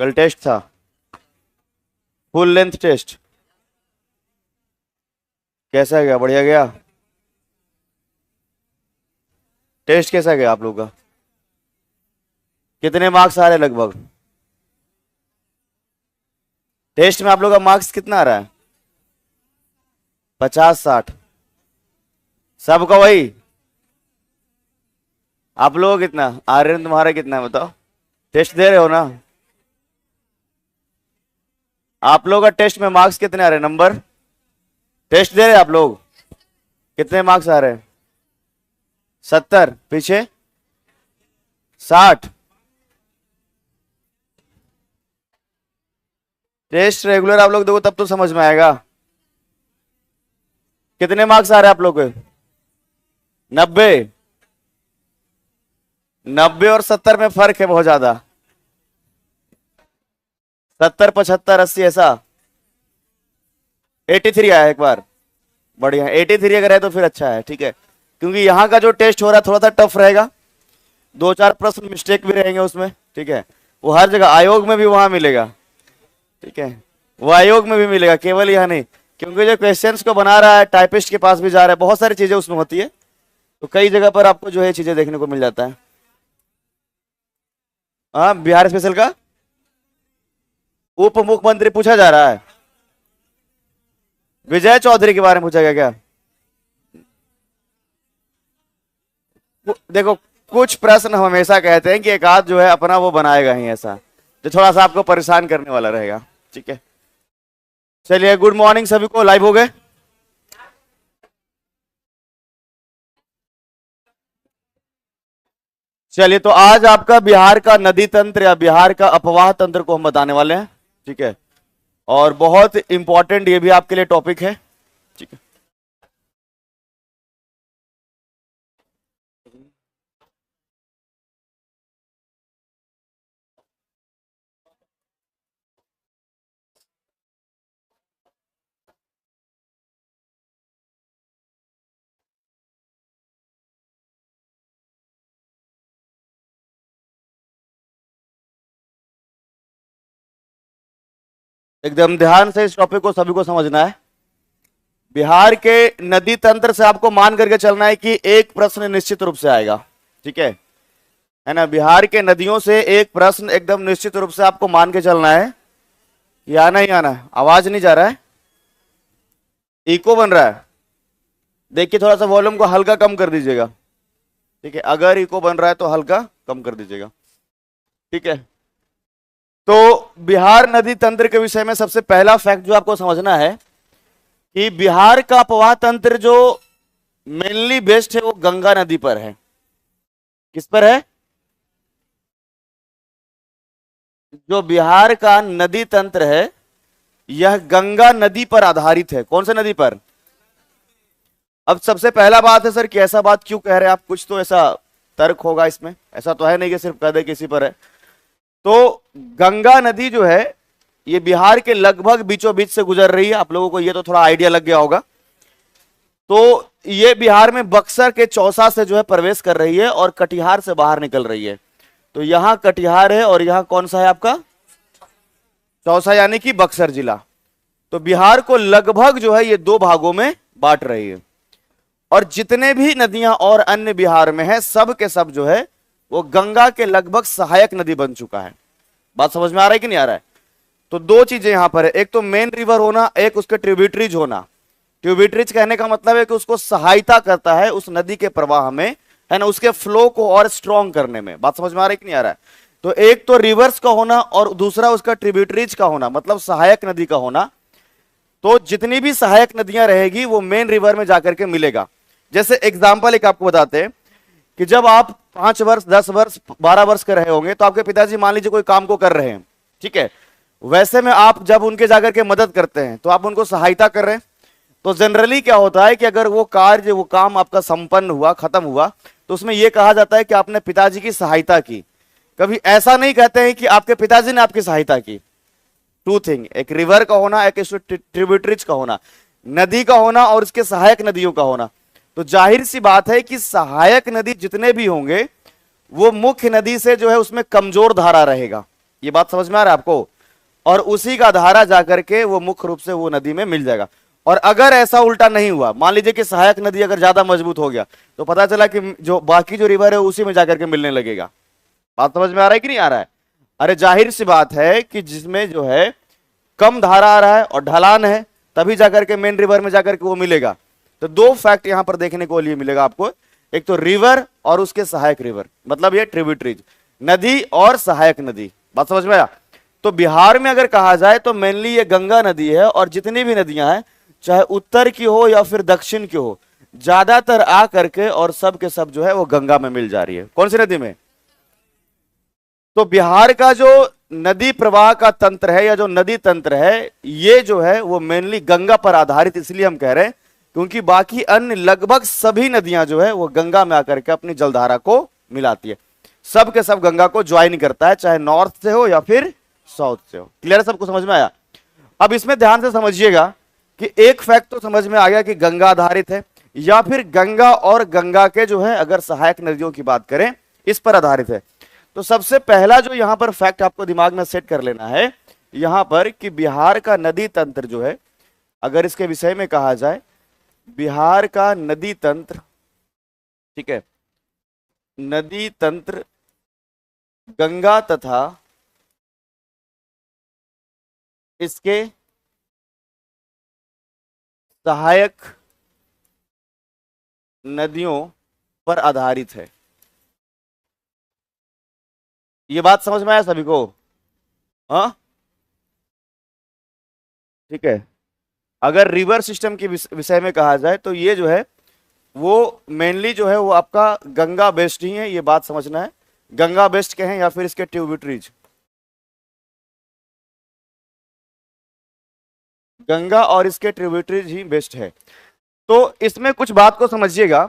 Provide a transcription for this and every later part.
कल टेस्ट था, full length test. कैसा गया? बढ़िया गया। टेस्ट कैसा गया आप लोग का? कितने मार्क्स आ रहे हैं लगभग? टेस्ट में आप लोग का मार्क्स कितना आ रहा है? 50-60 सबका वही? आप लोगों को कितना? आर्यन तुम्हारा कितना है बताओ? टेस्ट दे रहे हो ना? आप लोग का टेस्ट में मार्क्स कितने आ रहे हैं? नंबर टेस्ट दे रहे हैं आप लोग? कितने मार्क्स आ रहे हैं? 70, पीछे 60। टेस्ट रेगुलर आप लोग देखो तब तो समझ में आएगा। कितने मार्क्स आ रहे हैं आप लोग के? 90। 90 और 70 में फर्क है बहुत ज्यादा। 70, 75, 80 ऐसा। 83 आया एक बार, बढ़िया। 83 अगर है तो फिर अच्छा है, ठीक है। क्योंकि यहाँ का जो टेस्ट हो रहा है थोड़ा सा टफ रहेगा, 2-4 प्रश्न मिस्टेक भी रहेंगे उसमें, ठीक है। वो हर जगह, आयोग में भी वहां मिलेगा, ठीक है। वो आयोग में भी मिलेगा, केवल यहाँ नहीं। क्योंकि जो क्वेश्चंस को बना रहा है टाइपिस्ट के पास भी जा रहा है, बहुत सारी चीजें उसमें होती है, तो कई जगह पर आपको जो है चीजें देखने को मिल जाता है। हाँ, बिहार स्पेशल का उप मुख्यमंत्री पूछा जा रहा है। विजय चौधरी के बारे में पूछा गया क्या? देखो, कुछ प्रश्न हम हमेशा कहते हैं कि एक आध जो है अपना वो बनाएगा ही ऐसा, जो थोड़ा सा आपको परेशान करने वाला रहेगा, ठीक है। चलिए, गुड मॉर्निंग सभी को। लाइव हो गए? चलिए, तो आज आपका बिहार का नदी तंत्र या बिहार का अपवाह तंत्र को हम बताने वाले हैं, ठीक है। और बहुत इंपॉर्टेंट ये भी आपके लिए टॉपिक है, ठीक है। एकदम ध्यान से इस टॉपिक को सभी को समझना है। बिहार के नदी तंत्र से आपको मान करके चलना है कि एक प्रश्न निश्चित रूप से आएगा, ठीक है ना। बिहार के नदियों से एक प्रश्न एकदम निश्चित रूप से आपको मान के चलना है कि आना ही आना है। आवाज नहीं जा रहा है, इको बन रहा है। देखिए, थोड़ा सा वॉल्यूम को हल्का कम कर दीजिएगा, ठीक है। अगर इको बन रहा है तो हल्का कम कर दीजिएगा, ठीक है। तो बिहार नदी तंत्र के विषय में सबसे पहला फैक्ट जो आपको समझना है कि बिहार का अपवाह तंत्र जो मेनली बेस्ड है वो गंगा नदी पर है। किस पर है? जो बिहार का नदी तंत्र है यह गंगा नदी पर आधारित है। कौन सी नदी पर? अब सबसे पहला बात है, सर कि ऐसा बात क्यों कह रहे हैं आप? कुछ तो ऐसा तर्क होगा इसमें, ऐसा तो है नहीं कि सिर्फ कह दे किसी पर है। तो गंगा नदी जो है ये बिहार के लगभग बीचों बीच से गुजर रही है। आप लोगों को ये तो थोड़ा आइडिया लग गया होगा। तो ये बिहार में बक्सर के चौसा से जो है प्रवेश कर रही है और कटिहार से बाहर निकल रही है। तो यहां कटिहार है और यहां कौन सा है आपका? चौसा, यानी कि बक्सर जिला। तो बिहार को लगभग जो है ये दो भागों में बांट रही है। और जितने भी नदियां और अन्य बिहार में है सब के सब जो है वो गंगा के लगभग सहायक नदी बन चुका है। बात समझ में आ रहा है कि नहीं आ रहा है? तो दो चीजें यहां पर है, एक तो मेन रिवर होना, एक उसके ट्रिब्यूटरीज होना। ट्रिब्यूटरीज कहने का मतलब है कि उसको सहायता करता है उस नदी के प्रवाह में, है ना, उसके फ्लो को और स्ट्रॉन्ग करने में। बात समझ में आ रहा है कि नहीं आ रहा है? तो एक तो रिवर्स का होना और दूसरा उसका ट्रिब्यूटरीज का होना, मतलब सहायक नदी का होना। तो जितनी भी सहायक नदियां रहेगी वो मेन रिवर में जाकर के मिलेगा। जैसे एग्जाम्पल एक आपको बताते हैं कि जब आप 5 वर्ष, 10 वर्ष, 12 वर्ष के रहे होंगे तो आपके पिताजी मान लीजिए कोई काम को कर रहे हैं, ठीक है। वैसे में आप जब उनके जाकर के मदद करते हैं तो आप उनको सहायता कर रहे हैं। तो जनरली क्या होता है कि अगर वो कार्य, वो काम आपका संपन्न हुआ, खत्म हुआ, तो उसमें यह कहा जाता है कि आपने पिताजी की सहायता की। कभी ऐसा नहीं कहते हैं कि आपके पिताजी ने आपकी सहायता की। टू थिंग, एक रिवर का होना, एक ट्रिब्यूटरीज का होना, नदी का होना और उसके सहायक नदियों का होना। तो जाहिर सी बात है कि सहायक नदी जितने भी होंगे वो मुख्य नदी से जो है उसमें कमजोर धारा रहेगा। ये बात समझ में आ रहा है आपको? और उसी का धारा जाकर के वो मुख्य रूप से वो नदी में मिल जाएगा। और अगर ऐसा उल्टा नहीं हुआ, मान लीजिए कि सहायक नदी अगर ज्यादा मजबूत हो गया, तो पता चला कि जो बाकी जो रिवर है उसी में जाकर के मिलने लगेगा। बात समझ में आ रहा है कि नहीं आ रहा है? अरे जाहिर सी बात है कि जिसमें जो है कम धारा आ रहा है और ढलान है, तभी जाकर के मेन रिवर में जाकर के वो मिलेगा। तो दो फैक्ट यहां पर देखने को लिए मिलेगा आपको, एक तो रिवर और उसके सहायक रिवर, मतलब ये ट्रिब्यूटरीज, नदी और सहायक नदी। बात समझ में आया? तो बिहार में अगर कहा जाए तो मेनली ये गंगा नदी है, और जितनी भी नदियां हैं चाहे उत्तर की हो या फिर दक्षिण की हो, ज्यादातर आ करके और सब के सब जो है वो गंगा में मिल जा रही है। कौन सी नदी में? तो बिहार का जो नदी प्रवाह का तंत्र है या जो नदी तंत्र है, ये जो है वो मेनली गंगा पर आधारित इसलिए हम कह रहे हैं क्योंकि बाकी अन्य लगभग सभी नदियां जो है वो गंगा में आकर के अपनी जलधारा को मिलाती है। सब के सब गंगा को ज्वाइन करता है, चाहे नॉर्थ से हो या फिर साउथ से हो। क्लियर है? सबको समझ में आया? अब इसमें ध्यान से समझिएगा कि एक फैक्ट तो समझ में आ गया कि गंगा आधारित है, या फिर गंगा और गंगा के जो है अगर सहायक नदियों की बात करें इस पर आधारित है। तो सबसे पहला जो यहां पर फैक्ट आपको दिमाग में सेट कर लेना है यहां पर कि बिहार का नदी तंत्र जो है, अगर इसके विषय में कहा जाए, बिहार का नदी तंत्र, ठीक है, नदी तंत्र गंगा तथा इसके सहायक नदियों पर आधारित है। ये बात समझ में आया सभी को? हाँ, ठीक है। अगर रिवर सिस्टम के विषय में कहा जाए तो ये जो है वो मेनली जो है वो आपका गंगा बेस्ड ही है, ये बात समझना है। गंगा बेस्ड कहें या फिर इसके ट्रिब्यूटरीज, गंगा और इसके ट्रिब्यूटरीज ही बेस्ट है। तो इसमें कुछ बात को समझिएगा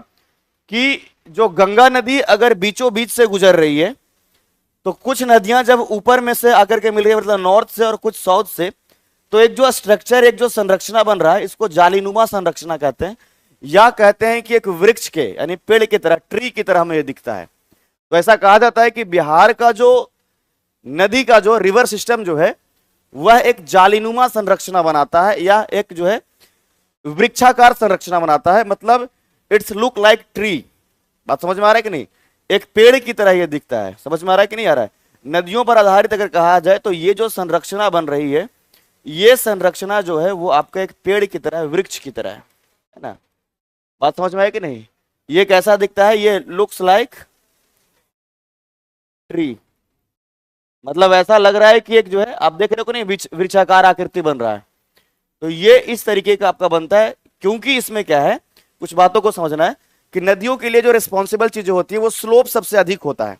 कि जो गंगा नदी अगर बीचों बीच से गुजर रही है, तो कुछ नदियां जब ऊपर में से आकर के मिल रही है, मतलब नॉर्थ से और कुछ साउथ से, तो एक जो स्ट्रक्चर, एक जो संरचना बन रहा है, इसको जालीनुमा संरचना कहते हैं, या कहते हैं कि एक वृक्ष के यानी पेड़ की तरह, ट्री की तरह हमें दिखता है। तो ऐसा कहा जाता है कि बिहार का जो नदी का जो रिवर सिस्टम जो है वह एक जालीनुमा संरचना बनाता है, या एक जो है वृक्षाकार संरचना बनाता है, मतलब इट्स लुक लाइक ट्री। बात समझ में आ रहा है कि नहीं? एक पेड़ की तरह यह दिखता है। समझ में आ रहा है कि नहीं आ रहा है? नदियों पर आधारित अगर कहा जाए तो ये जो संरचना बन रही है, ये संरचना जो है वो आपका एक पेड़ की तरह, वृक्ष की तरह है ना? बात समझ में आया कि नहीं? ये कैसा दिखता है? ये लुक्स लाइक ट्री, मतलब ऐसा लग रहा है कि एक जो है, आप देख रहे हो कि नहीं, वृक्षाकार आकृति बन रहा है। तो ये इस तरीके का आपका बनता है, क्योंकि इसमें क्या है, कुछ बातों को समझना है कि नदियों के लिए जो रिस्पॉन्सिबल चीजें होती है वो स्लोप सबसे अधिक होता है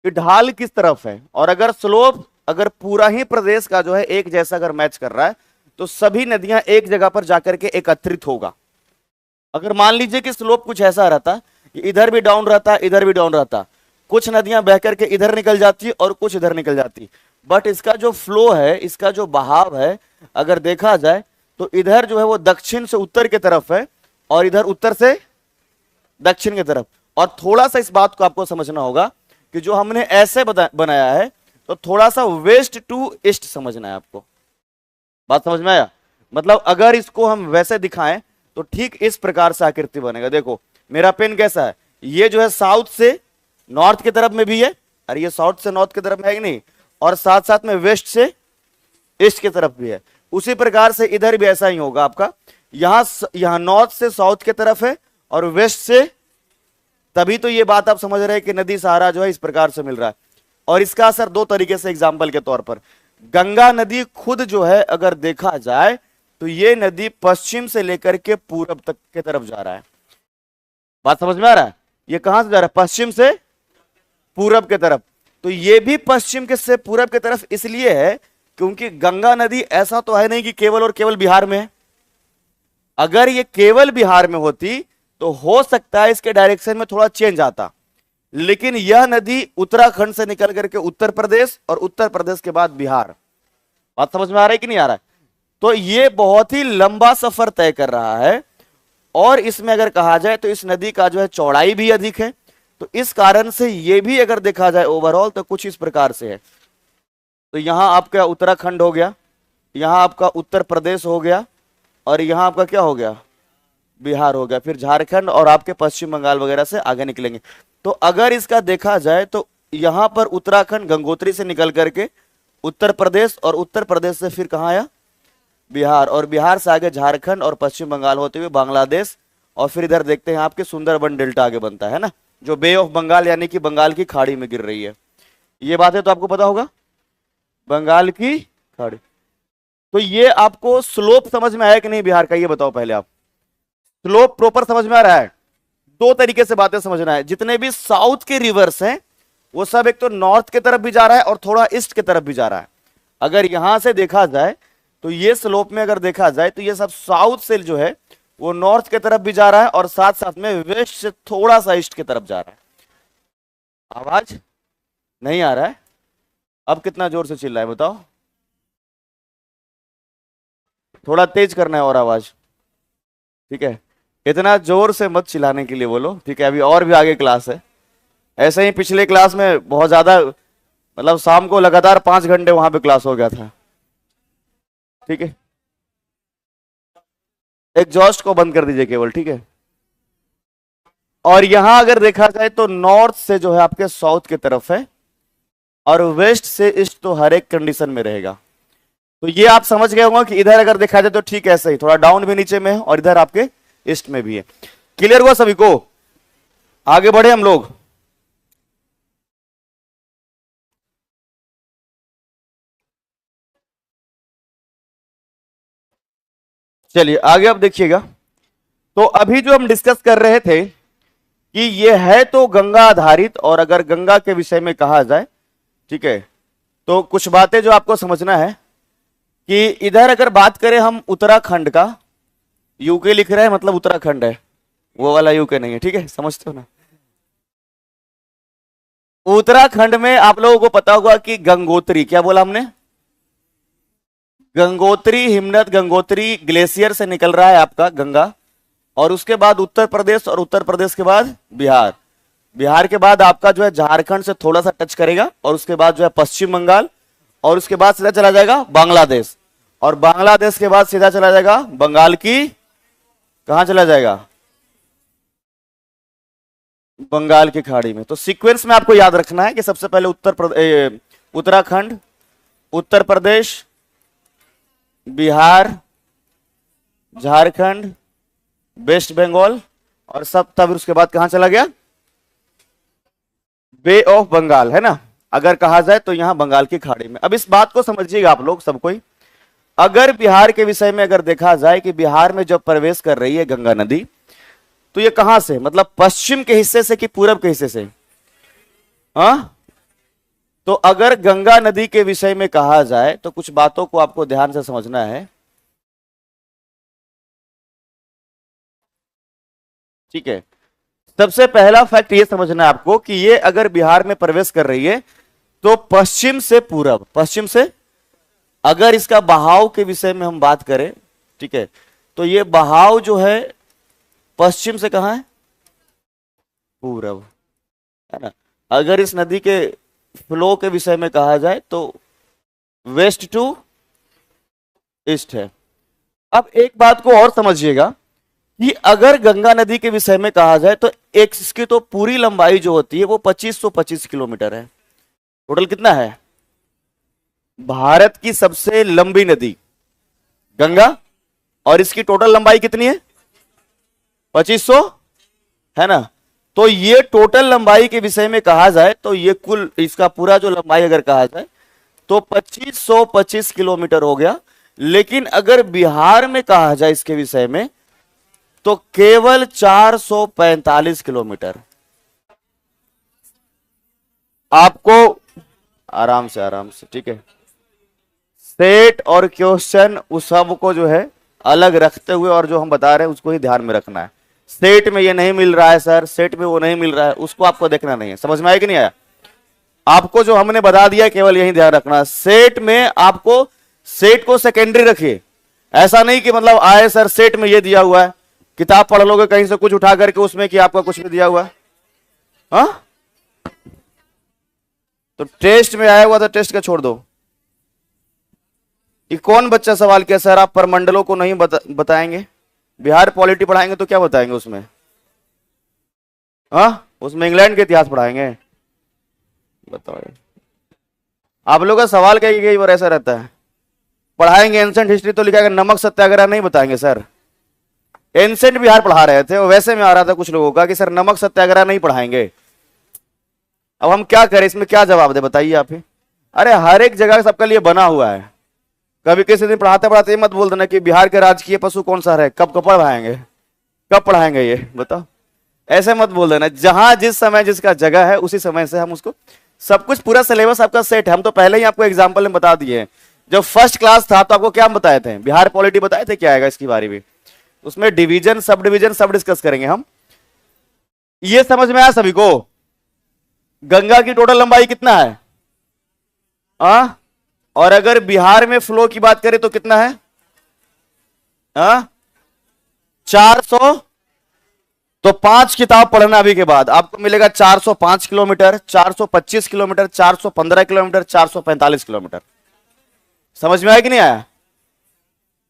कि ढाल किस तरफ है। और अगर स्लोप, अगर पूरा ही प्रदेश का जो है एक जैसा अगर मैच कर रहा है, तो सभी नदियां एक जगह पर जाकर के एकत्रित होगा। अगर मान लीजिए कि स्लोप कुछ ऐसा रहता कि इधर भी डाउन रहता, इधर भी डाउन रहता, कुछ नदियां बह करके इधर निकल जाती और कुछ इधर निकल जाती, बट इसका जो फ्लो है, इसका जो बहाव है, अगर देखा जाए तो इधर जो है वो दक्षिण से उत्तर की तरफ है और इधर उत्तर से दक्षिण की तरफ। और थोड़ा सा इस बात को आपको समझना होगा कि जो हमने ऐसे बनाया है, तो थोड़ा सा वेस्ट टू ईस्ट समझना है आपको। बात समझ में आया? मतलब अगर इसको हम वैसे दिखाएं तो ठीक इस प्रकार से आकृति बनेगा। देखो मेरा पेन कैसा है, ये जो है साउथ से नॉर्थ की तरफ में भी है, अरे ये साउथ से नॉर्थ की तरफ में है कि नहीं, और साथ साथ में वेस्ट से ईस्ट की तरफ भी है। उसी प्रकार से इधर भी ऐसा ही होगा आपका, यहां नॉर्थ से साउथ की तरफ है और वेस्ट से, तभी तो ये बात आप समझ रहे हैं कि नदी सहारा जो है इस प्रकार से मिल रहा है। और इसका असर दो तरीके से, एग्जाम्पल के तौर पर गंगा नदी खुद जो है अगर देखा जाए तो ये नदी पश्चिम से लेकर के पूरब तक के तरफ जा रहा है। बात समझ में आ रहा है? ये कहां से जा रहा है? पश्चिम से पूरब के तरफ। तो ये भी पश्चिम के से पूरब की तरफ इसलिए है क्योंकि गंगा नदी ऐसा तो है नहीं कि केवल और केवल बिहार में है। अगर ये केवल बिहार में होती तो हो सकता है इसके डायरेक्शन में थोड़ा चेंज आता, लेकिन यह नदी उत्तराखंड से निकल करके उत्तर प्रदेश और उत्तर प्रदेश के बाद बिहार। बात समझ में आ रहा है कि नहीं आ रहा है? तो ये बहुत ही लंबा सफर तय कर रहा है, और इसमें अगर कहा जाए तो इस नदी का जो है चौड़ाई भी अधिक है। तो इस कारण से ये भी अगर देखा जाए ओवरऑल तो कुछ इस प्रकार से है। तो यहां आपका उत्तराखंड हो गया, यहां आपका उत्तर प्रदेश हो गया, और यहां आपका क्या हो गया, बिहार हो गया। फिर झारखंड और आपके पश्चिम बंगाल वगैरह से आगे निकलेंगे। तो अगर इसका देखा जाए तो यहां पर उत्तराखंड गंगोत्री से निकल करके उत्तर प्रदेश, और उत्तर प्रदेश से फिर कहां आया, बिहार, और बिहार से आगे झारखंड और पश्चिम बंगाल होते हुए बांग्लादेश, और फिर इधर देखते हैं आपके सुंदरबन डेल्टा आगे बनता है ना, जो बे ऑफ बंगाल यानी कि बंगाल की खाड़ी में गिर रही है। ये बात है तो आपको पता होगा, बंगाल की खाड़ी। तो ये आपको स्लोप समझ में आया कि नहीं बिहार का, ये बताओ पहले आप। स्लोप प्रॉपर समझ में आ रहा है? दो तरीके से बातें समझना है। जितने भी साउथ के रिवर्स हैं वो सब एक तो नॉर्थ की तरफ भी जा रहा है और थोड़ा ईस्ट की तरफ भी जा रहा है। अगर यहां से देखा जाए तो ये स्लोप में अगर देखा जाए तो ये सब साउथ से जो है वो नॉर्थ की तरफ भी जा रहा है, और साथ साथ में वेस्ट से थोड़ा सा ईस्ट की तरफ जा रहा है। आवाज नहीं आ रहा है? अब कितना जोर से चिल्लाए बताओ, थोड़ा तेज करना है और आवाज, ठीक है? इतना जोर से मत चिल्लाने के लिए बोलो, ठीक है? अभी और भी आगे क्लास है। ऐसे ही पिछले क्लास में बहुत ज्यादा, मतलब शाम को लगातार 5 घंटे वहां पे क्लास हो गया था, ठीक है? एग्जॉस्ट को बंद कर दीजिए केवल, ठीक है? और यहां अगर देखा जाए तो नॉर्थ से जो है आपके साउथ की तरफ है, और वेस्ट से ईस्ट तो हर एक कंडीशन में रहेगा। तो ये आप समझ गए होंगे कि इधर अगर देखा जाए तो ठीक ऐसे ही थोड़ा डाउन भी नीचे में है, और इधर आपके ईस्ट में भी है। क्लियर हुआ सभी को? आगे बढ़े हम लोग। चलिए आगे अब देखिएगा। तो अभी जो हम डिस्कस कर रहे थे कि ये है तो गंगा आधारित, और अगर गंगा के विषय में कहा जाए, ठीक है, तो कुछ बातें जो आपको समझना है कि इधर अगर बात करें हम उत्तराखंड का, यूके लिख रहे हैं मतलब उत्तराखंड है, वो वाला यूके नहीं है, ठीक है? समझते हो ना? उत्तराखंड में आप लोगों को पता होगा कि गंगोत्री, क्या बोला हमने, गंगोत्री हिमनद, गंगोत्री ग्लेशियर से निकल रहा है आपका गंगा, और उसके बाद उत्तर प्रदेश, और उत्तर प्रदेश के बाद बिहार, बिहार के बाद आपका जो है झारखंड से थोड़ा सा टच करेगा, और उसके बाद जो है पश्चिम बंगाल, और उसके बाद सीधा चला जाएगा बांग्लादेश, और बांग्लादेश के बाद सीधा चला जाएगा बंगाल की, कहां चला जाएगा, बंगाल की खाड़ी में। तो सीक्वेंस में आपको याद रखना है कि सबसे पहले उत्तराखंड, उत्तर प्रदेश, बिहार, झारखंड, वेस्ट बंगाल, और सब, तब उसके बाद कहां चला गया, बे ऑफ बंगाल, है ना? अगर कहा जाए तो यहां बंगाल की खाड़ी में। अब इस बात को समझिएगा आप लोग सब कोई। अगर बिहार के विषय में अगर देखा जाए कि बिहार में जब प्रवेश कर रही है गंगा नदी, तो ये कहां से, मतलब पश्चिम के हिस्से से कि पूरब के हिस्से से? हाँ, तो अगर गंगा नदी के विषय में कहा जाए तो कुछ बातों को आपको ध्यान से समझना है, ठीक है? सबसे पहला फैक्ट ये समझना है आपको कि ये अगर बिहार में प्रवेश कर रही है तो पश्चिम से पूरब, पश्चिम से, अगर इसका बहाव के विषय में हम बात करें, ठीक है, तो ये बहाव जो है पश्चिम से कहां है, पूरब, है ना? अगर इस नदी के फ्लो के विषय में कहा जाए तो वेस्ट टू ईस्ट है। अब एक बात को और समझिएगा कि अगर गंगा नदी के विषय में कहा जाए तो एक इसकी तो पूरी लंबाई जो होती है वो 2525 किलोमीटर है। टोटल कितना है? भारत की सबसे लंबी नदी गंगा, और इसकी टोटल लंबाई कितनी है? 2500, है ना? तो ये टोटल लंबाई के विषय में कहा जाए तो ये कुल इसका पूरा जो लंबाई अगर कहा जाए तो 2525 किलोमीटर हो गया। लेकिन अगर बिहार में कहा जाए इसके विषय में तो केवल 445 किलोमीटर। आपको आराम से, ठीक है, सेट और क्वेश्चन उस सब को जो है अलग रखते हुए और जो हम बता रहे हैं उसको ही ध्यान में रखना है। सेट में ये नहीं मिल रहा है सर, सेट में वो नहीं मिल रहा है, उसको आपको देखना नहीं है। समझ में आया कि नहीं आया? आपको जो हमने बता दिया केवल यही ध्यान रखना। सेट में आपको सेट को सेकेंडरी रखिए। ऐसा नहीं कि मतलब आए सर सेट में ये दिया हुआ है, किताब पढ़ लोगे कहीं से कुछ उठा करके उसमें कि आपका कुछ भी दिया हुआ है। हाँ, तो टेस्ट में आया हुआ था, टेस्ट का छोड़ दो, कि कौन बच्चा सवाल किया सर आप परमंडलों को नहीं बताएंगे, बिहार पॉलिटी पढ़ाएंगे तो क्या बताएंगे उसमें? हाँ, उसमें इंग्लैंड के इतिहास पढ़ाएंगे? बताओ। आप लोग का सवाल कई बार ऐसा रहता है, पढ़ाएंगे एंसेंट हिस्ट्री तो लिखा है, नमक सत्याग्रह नहीं बताएंगे सर। एंसेंट बिहार पढ़ा रहे थे, वैसे में आ रहा था कुछ लोगों का कि सर नमक सत्याग्रह नहीं पढ़ाएंगे। अब हम क्या करें, इसमें क्या जवाब दे बताइए आप ही। अरे हर एक जगह सबके लिए बना हुआ है। कभी किसी दिन पढ़ाते पढ़ाते ये मत बोल देना कि बिहार के राजकीय पशु कौन सा है, कब पढ़ाएंगे, कब पढ़ाएंगे ये बताओ। ऐसे मत बोल देना, जहां जिस समय जिसका जगह है उसी समय से हम उसको, सब कुछ पूरा सिलेबस आपका सेट है। हम तो पहले ही आपको एग्जाम्पल में बता दिए हैं। जब फर्स्ट क्लास था तो आपको क्या बताए थे, बिहार पॉलिटी बताए थे, क्या आएगा इसकी बारी भी, उसमें डिवीजन सब डिवीजन सब डिस्कस करेंगे हम। ये समझ में आया सभी को? गंगा की टोटल लंबाई कितना है? और अगर बिहार में फ्लो की बात करें तो कितना है? 400। तो 5 किताब पढ़ना अभी के बाद आपको मिलेगा 405 किलोमीटर, 425 किलोमीटर, 415 किलोमीटर, 445 किलोमीटर। समझ में आया कि नहीं आया?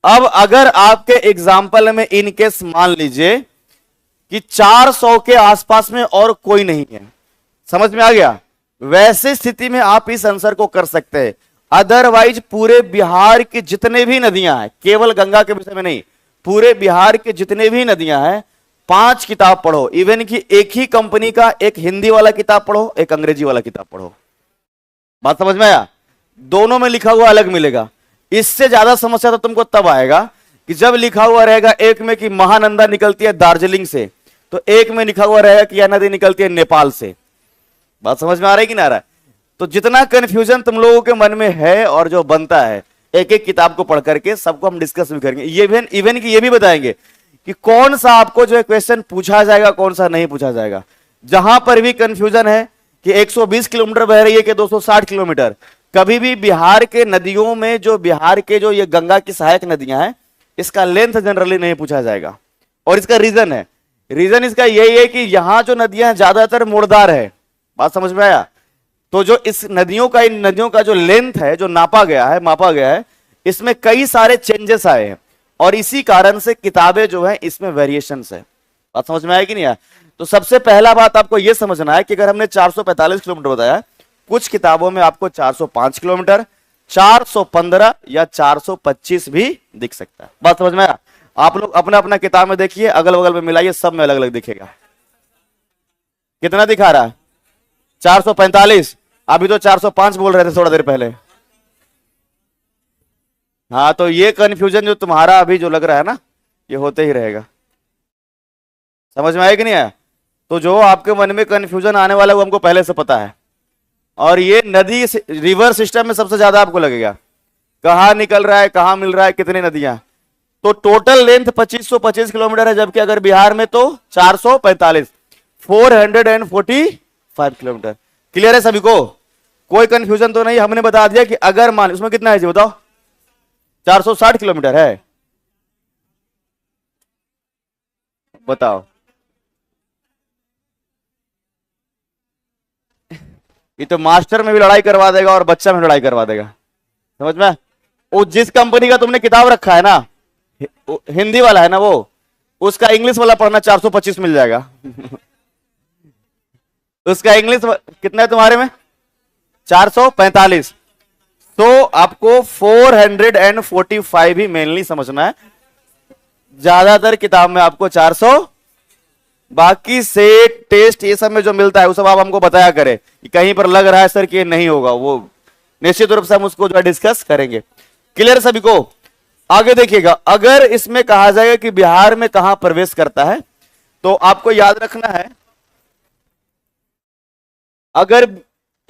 अब अगर आपके एग्जाम्पल में इनकेस मान लीजिए कि 400 के आसपास में और कोई नहीं है, समझ में आ गया, वैसे स्थिति में आप इस आंसर को कर सकते हैं। अदरवाइज पूरे बिहार की जितने भी नदियां हैं, केवल गंगा के विषय में नहीं, पूरे बिहार के जितने भी नदियां हैं 5 किताब पढ़ो। इवन कि एक ही कंपनी का एक हिंदी वाला किताब पढ़ो, एक अंग्रेजी वाला किताब पढ़ो। बात समझ में आया? दोनों में लिखा हुआ अलग मिलेगा। इससे ज्यादा समस्या तो तुमको तब आएगा कि जब लिखा हुआ रहेगा एक में कि महानंदा निकलती है दार्जिलिंग से, तो एक में लिखा हुआ रहेगा कि यह नदी निकलती है नेपाल से। बात समझ में आ रही है कि ना आ रहा है? तो जितना कंफ्यूजन तुम लोगों के मन में है और जो बनता है, एक एक किताब को पढ़ करके सबको हम डिस्कस भी करेंगे। इवन कि ये भी बताएंगे कि कौन सा आपको जो है क्वेश्चन पूछा जाएगा, कौन सा नहीं पूछा जाएगा। जहां पर भी कंफ्यूजन है कि 120 किलोमीटर बह रही है कि 260 किलोमीटर, कभी भी बिहार के नदियों में जो बिहार के जो ये गंगा की सहायक नदियां हैं, इसका लेंथ जनरली नहीं पूछा जाएगा। और इसका रीजन है, रीजन इसका यही है कि यहां जो नदियां ज्यादातर मोड़दार है। बात समझ में आया? तो जो इस नदियों का, इन नदियों का जो लेंथ है, जो नापा गया है, मापा गया है, इसमें कई सारे चेंजेस आए हैं और इसी कारण से किताबें जो है इसमें वेरिएशंस है। बात समझ में आया कि नहीं आया? तो सबसे पहला बात आपको यह समझना है कि अगर हमने 445 किलोमीटर बताया, कुछ किताबों में आपको 405 किलोमीटर, 415 या 425 भी दिख सकता है। बात समझ में आया? आप लोग अपना अपना किताब में देखिए, अगल बगल में मिलाइए, सब में अलग अलग दिखेगा। कितना दिखा रहा है? 445। अभी तो 405 बोल रहे थे थोड़ा देर पहले। हाँ, तो ये कंफ्यूजन जो तुम्हारा अभी जो लग रहा है ना, ये होते ही रहेगा। समझ में आया कि नहीं आया? तो जो आपके मन में कंफ्यूजन आने वाला है वो हमको पहले से पता है। और ये नदी रिवर सिस्टम में सबसे ज्यादा आपको लगेगा, कहां निकल रहा है, कहां मिल रहा है, कितनी नदियां। तो टोटल लेंथ 2525 किलोमीटर है, जबकि अगर बिहार में तो 445, 445 किलोमीटर। क्लियर है सभी को? कोई कंफ्यूजन तो नहीं? हमने बता दिया कि अगर मान, उसमें कितना है जी बताओ? 460 किलोमीटर है। बताओ, ये तो मास्टर में भी लड़ाई करवा देगा और बच्चा में लड़ाई करवा देगा। समझ में? वो जिस कंपनी का तुमने किताब रखा है ना, हिंदी वाला है ना, वो उसका इंग्लिश वाला पढ़ना 425 मिल जाएगा। उसका इंग्लिश कितना है तुम्हारे में? 445। तो आपको 445 ही मेनली समझना है। ज्यादातर किताब में आपको 400, बाकी से टेस्ट ये सब में जो मिलता है वो सब आप हमको बताया करें कि कहीं पर लग रहा है सर कि नहीं होगा, वो निश्चित रूप से हम उसको जो है डिस्कस करेंगे। क्लियर सभी को? आगे देखिएगा, अगर इसमें कहा जाएगा कि बिहार में कहां प्रवेश करता है, तो आपको याद रखना है, अगर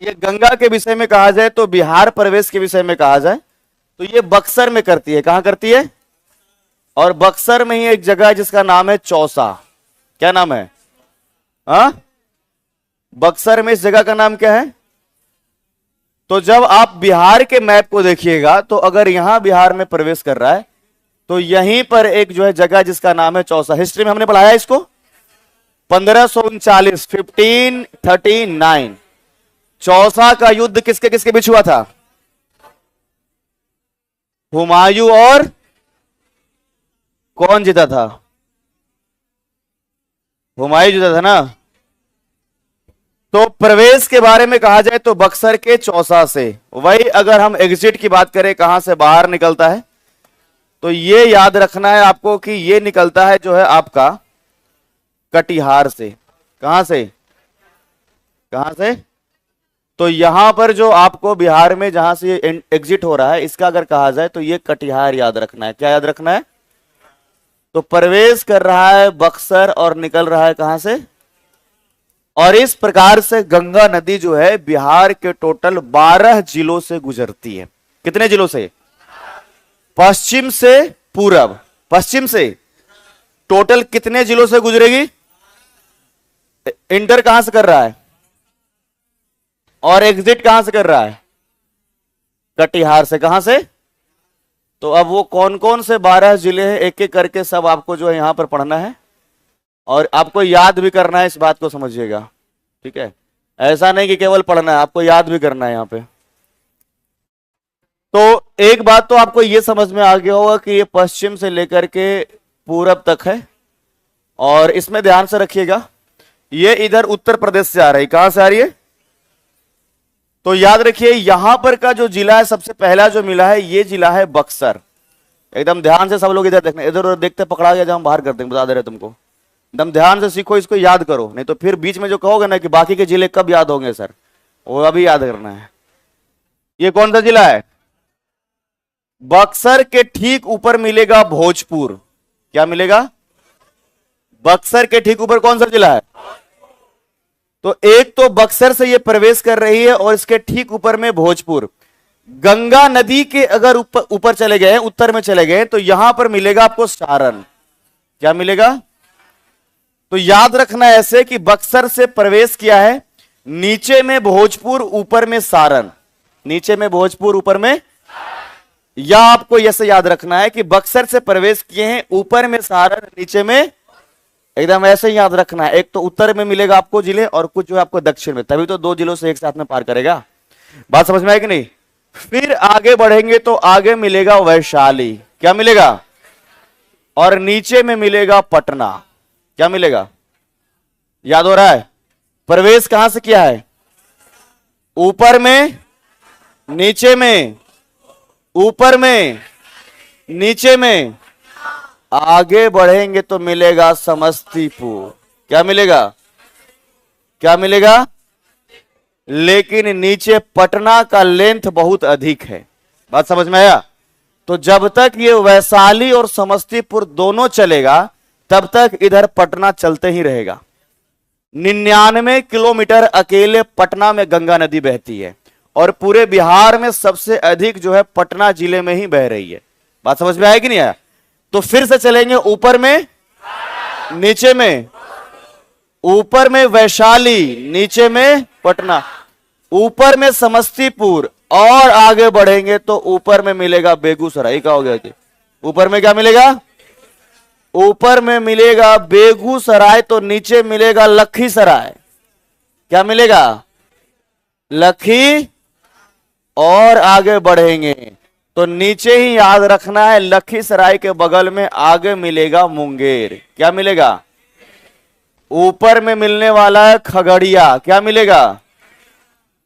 ये गंगा के विषय में कहा जाए तो बिहार प्रवेश के विषय में कहा जाए तो ये बक्सर में करती है। कहां करती है? और बक्सर में ही एक जगह है जिसका नाम है चौसा। क्या नाम है? बक्सर में इस जगह का नाम क्या है? तो जब आप बिहार के मैप को देखिएगा तो अगर यहां बिहार में प्रवेश कर रहा है तो यहीं पर एक जो है जगह जिसका नाम है चौसा। हिस्ट्री में हमने पढ़ाया इसको, 1539, 1539। चौसा का युद्ध किसके किसके बीच हुआ था? हुमायूं और कौन जीता था? हुमायूं जीता था ना। तो प्रवेश के बारे में कहा जाए तो बक्सर के चौसा से, वही अगर हम एग्जिट की बात करें कहां से बाहर निकलता है, तो ये याद रखना है आपको कि ये निकलता है जो है आपका कटिहार से। कहां से? कहां से? तो यहां पर जो आपको बिहार में जहां से एग्जिट हो रहा है, इसका अगर कहा जाए तो ये कटिहार याद रखना है। क्या याद रखना है? तो प्रवेश कर रहा है बक्सर और निकल रहा है कहां से? और इस प्रकार से गंगा नदी जो है बिहार के टोटल 12 जिलों से गुजरती है। कितने जिलों से? पश्चिम से पूरब। पश्चिम से टोटल कितने जिलों से गुजरेगी? इंटर कहां से कर रहा है और एग्जिट कहां से कर रहा है? कटिहार से। कहां से? तो अब वो कौन कौन से 12 जिले हैं एक एक करके सब आपको जो है यहां पर पढ़ना है और आपको याद भी करना है। इस बात को समझिएगा, ठीक है? ऐसा नहीं कि केवल पढ़ना है, आपको याद भी करना है यहां पे। तो एक बात तो आपको यह समझ में आ गया होगा कि ये पश्चिम से लेकर के पूरब तक है। और इसमें ध्यान से रखिएगा, ये इधर उत्तर प्रदेश से आ रही। कहां से आ रही है? तो याद रखिए यहां पर का जो जिला है सबसे पहला जो मिला है, ये जिला है बक्सर। एकदम ध्यान से सब लोग इधर देखना, इधर उधर देखते पकड़ा गया, जब हम बाहर कर देंगे, बता दे रहे तुमको। एकदम ध्यान से सीखो, इसको याद करो, नहीं तो फिर बीच में जो कहोगे ना कि बाकी के जिले कब याद होंगे सर, वो अभी याद करना है। ये कौन सा जिला है? बक्सर के ठीक ऊपर मिलेगा भोजपुर। क्या मिलेगा? बक्सर के ठीक ऊपर कौन सा जिला है? तो एक तो बक्सर से ये प्रवेश कर रही है और इसके ठीक ऊपर में भोजपुर। गंगा नदी के अगर ऊपर चले गए, उत्तर में चले गए, तो यहां पर मिलेगा आपको सारण। क्या मिलेगा? तो याद रखना ऐसे कि बक्सर से प्रवेश किया है, नीचे में भोजपुर, ऊपर में सारण। नीचे में भोजपुर, ऊपर में, या आपको ऐसे याद रखना है कि बक्सर से प्रवेश किए हैं, ऊपर में सारण, नीचे में, एकदम ऐसे ही याद रखना है। एक तो उत्तर में मिलेगा आपको जिले और कुछ जो है आपको दक्षिण में, तभी तो 2 जिलों से एक साथ में पार करेगा। बात समझ में आई कि नहीं? फिर आगे बढ़ेंगे तो आगे मिलेगा वैशाली। क्या मिलेगा? और नीचे में मिलेगा पटना। क्या मिलेगा? याद हो रहा है? प्रवेश कहां से किया है? ऊपर में, नीचे में, ऊपर में, नीचे में। आगे बढ़ेंगे तो मिलेगा समस्तीपुर। क्या मिलेगा? क्या मिलेगा? लेकिन नीचे पटना का लेंथ बहुत अधिक है। बात समझ में आया? तो जब तक ये वैशाली और समस्तीपुर दोनों चलेगा तब तक इधर पटना चलते ही रहेगा। 99 किलोमीटर अकेले पटना में गंगा नदी बहती है और पूरे बिहार में सबसे अधिक जो है पटना जिले में ही बह रही है। बात समझ में आया कि नहीं आया? तो फिर से चलेंगे, ऊपर में, नीचे में, ऊपर में वैशाली, नीचे में पटना, ऊपर में समस्तीपुर, और आगे बढ़ेंगे तो ऊपर में मिलेगा बेगूसराय। क्या हो गया जी? ऊपर में क्या मिलेगा? ऊपर में मिलेगा बेगूसराय, तो नीचे मिलेगा लखीसराय। क्या मिलेगा? लखी, और आगे बढ़ेंगे तो नीचे ही याद रखना है, लखीसराय के बगल में आगे मिलेगा मुंगेर। क्या मिलेगा? ऊपर में मिलने वाला है खगड़िया। क्या मिलेगा?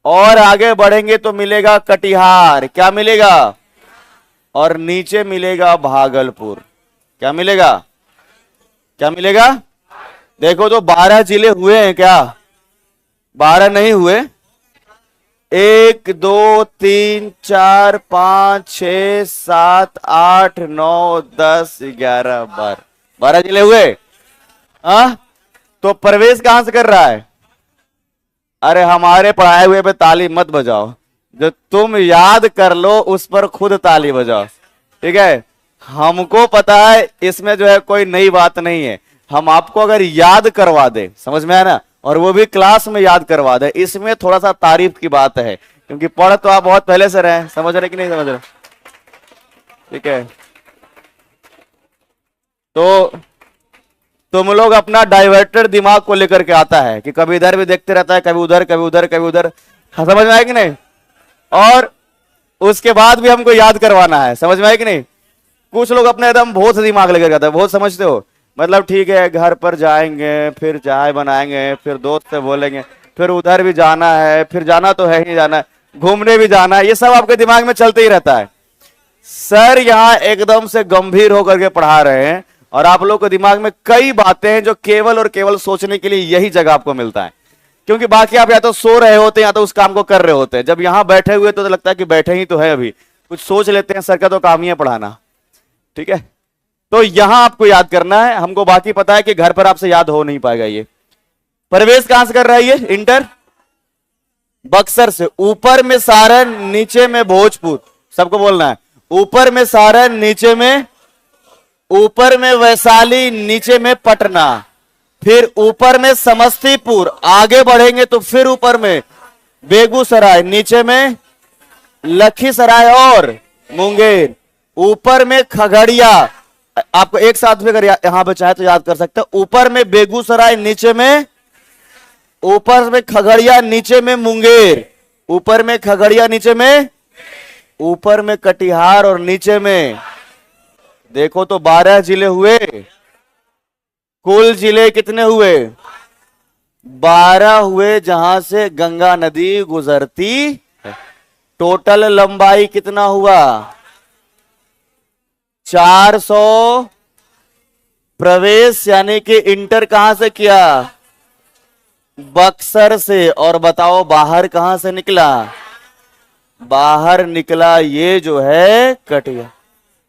और आगे बढ़ेंगे तो मिलेगा कटिहार। क्या मिलेगा? और नीचे मिलेगा भागलपुर। क्या मिलेगा? क्या मिलेगा? देखो तो 12 जिले हुए हैं क्या? 12 नहीं हुए। 1 2 3 4 5 6 7 8 9 10 11 12 जिले हुए। तो प्रवेश कहां से कर रहा है? अरे हमारे पढ़ाए हुए पे ताली मत बजाओ, जो तुम याद कर लो उस पर खुद ताली बजाओ, ठीक है? हमको पता है इसमें जो है कोई नई बात नहीं है। हम आपको अगर याद करवा दे, समझ में आया ना, और वो भी क्लास में याद करवा दे, इसमें थोड़ा सा तारीफ की बात है, क्योंकि पढ़ तो आप बहुत पहले से रहे। समझ रहे कि नहीं समझ रहे? ठीक है, तो तुम लोग अपना डाइवर्टेड दिमाग को लेकर के आता है कि कभी इधर भी देखते रहता है, कभी उधर, कभी उधर, कभी उधर। हाँ, समझ में आया कि नहीं? और उसके बाद भी हमको याद करवाना है। समझ में आया कि नहीं? कुछ लोग अपने एकदम बहुत से दिमाग लेकर जाते हैं, बहुत समझते हो। मतलब ठीक है, घर पर जाएंगे, फिर चाय बनाएंगे, फिर दोस्त से बोलेंगे, फिर उधर भी जाना है, फिर जाना तो है ही जाना है, घूमने भी जाना है, ये सब आपके दिमाग में चलते ही रहता है। सर यहाँ एकदम से गंभीर होकर के पढ़ा रहे हैं, और आप लोग के दिमाग में कई बातें हैं जो केवल और केवल सोचने के लिए यही जगह आपको मिलता है। क्योंकि बाकी आप या तो सो रहे होते हैं या तो उस काम को कर रहे होते हैं। जब यहाँ बैठे हुए तो लगता है कि बैठे ही तो है, अभी कुछ सोच लेते हैं। सर का तो काम ही है पढ़ाना, ठीक है। तो यहां आपको याद करना है, हमको बाकी पता है कि घर पर आपसे याद हो नहीं पाएगा। ये प्रवेश कहां से कर रहा है? ये इंटर बक्सर से। ऊपर में सारण, नीचे में भोजपुर, सबको बोलना है। ऊपर में सारण, नीचे में, ऊपर में वैशाली, नीचे में पटना, फिर ऊपर में समस्तीपुर, आगे बढ़ेंगे तो फिर ऊपर में बेगूसराय, नीचे में लखीसराय और मुंगेर, ऊपर में खगड़िया। आपको एक साथ में अगर यहां पे चाहे तो याद कर सकते हैं। ऊपर में बेगूसराय, नीचे में, ऊपर में खगड़िया, नीचे में मुंगेर, ऊपर में खगड़िया, नीचे में, ऊपर में कटिहार और नीचे में, देखो तो 12 जिले हुए। कुल जिले कितने हुए? 12 हुए, जहां से गंगा नदी गुजरती है। टोटल लंबाई कितना हुआ? 400। प्रवेश यानी कि इंटर कहां से किया? बक्सर से। और बताओ बाहर कहां से निकला? बाहर निकला ये जो है कटिया।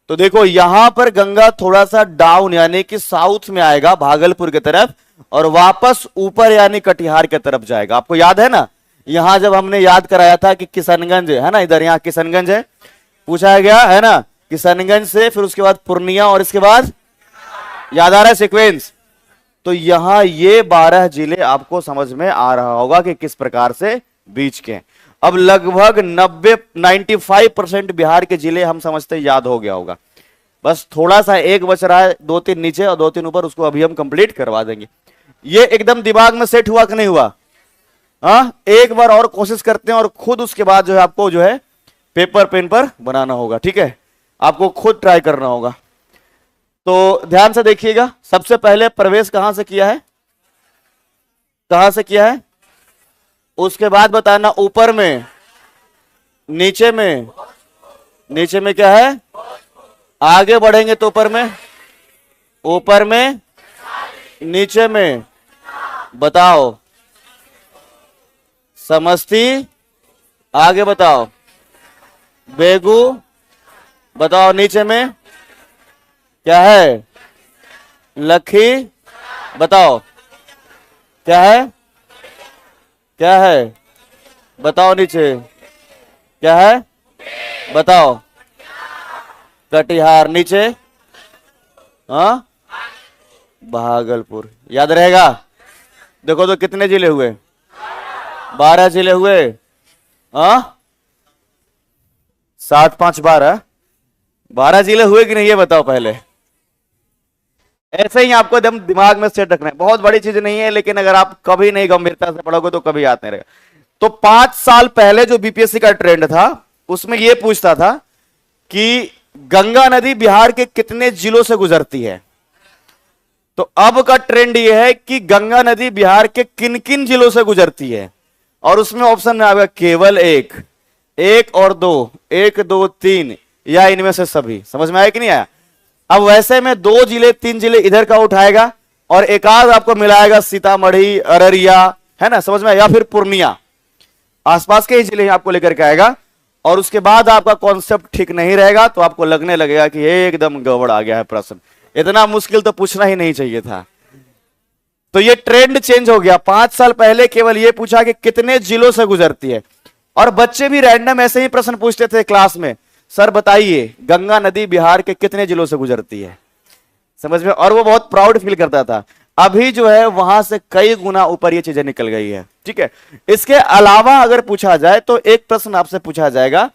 तो देखो यहां पर गंगा थोड़ा सा डाउन यानी कि साउथ में आएगा, भागलपुर की तरफ, और वापस ऊपर यानी कटिहार की तरफ जाएगा। आपको याद है ना, यहां जब हमने याद कराया था कि किशनगंज है ना, इधर यहां किशनगंज है, पूछा गया है ना, किशनगंज से फिर उसके बाद पूर्णिया और इसके बाद, याद आ रहा है सीक्वेंस? तो यहां ये 12 जिले आपको समझ में आ रहा होगा कि किस प्रकार से बीच के। अब लगभग 95% बिहार के जिले हम समझते याद हो गया होगा। बस थोड़ा सा एक बच रहा है, 2-3 नीचे और 2-3 ऊपर, उसको अभी हम कंप्लीट करवा देंगे। ये एकदम दिमाग में सेट हुआ कि नहीं हुआ? हाँ, एक बार और कोशिश करते हैं, और खुद उसके बाद जो है आपको जो है पेपर पेन पर बनाना होगा, ठीक है? आपको खुद ट्राई करना होगा। तो ध्यान से देखिएगा। सबसे पहले प्रवेश कहां से किया है? कहां से किया है? उसके बाद बताना ऊपर में, नीचे में, नीचे में क्या है? आगे बढ़ेंगे तो ऊपर में, ऊपर में, नीचे में, बताओ समस्ती, आगे बताओ बेगू, बताओ नीचे में क्या है? लखी, बताओ क्या है? क्या है? बताओ नीचे क्या है? बताओ कटिहार, नीचे हाँ भागलपुर। याद रहेगा? देखो तो कितने जिले हुए? 12 जिले हुए। हाँ 7 5 12 जिले हुए कि नहीं, ये बताओ पहले। ऐसे ही आपको एकदम दिमाग में सेट रखना है। बहुत बड़ी चीज नहीं है, लेकिन अगर आप कभी नहीं गंभीरता से पढ़ोगे तो कभी याद नहीं रहेगा। तो 5 साल पहले जो बीपीएससी का ट्रेंड था उसमें यह पूछता था कि गंगा नदी बिहार के कितने जिलों से गुजरती है। तो अब का ट्रेंड यह है कि गंगा नदी बिहार के किन किन जिलों से गुजरती है, और उसमें ऑप्शन में आएगा केवल एक, 1 और 2, 1 2 3, या इनमें से सभी। समझ में आया कि नहीं आया? अब वैसे में 2 जिले 3 जिले इधर का उठाएगा, और एक आध आपको मिलाएगा सीतामढ़ी, अररिया, है ना, समझ में, या फिर पूर्णिया, आसपास के ही जिले आपको लेकर के आएगा। और उसके बाद आपका कॉन्सेप्ट ठीक नहीं रहेगा तो आपको लगने लगेगा कि एकदम गड़बड़ आ गया है प्रश्न, इतना मुश्किल तो पूछना ही नहीं चाहिए था। तो ये ट्रेंड चेंज हो गया। 5 साल पहले केवल ये पूछा कि कितने जिलों से गुजरती है, और बच्चे भी रैंडम ऐसे ही प्रश्न पूछते थे क्लास में, सर बताइए गंगा नदी बिहार के कितने जिलों से गुजरती है। समझ में? और वो बहुत प्राउड फील करता था। अभी जो है वहां से कई गुना ऊपर ये चीजें निकल गई है, ठीक है। इसके अलावा अगर पूछा जाए तो एक प्रश्न आपसे पूछा जाएगा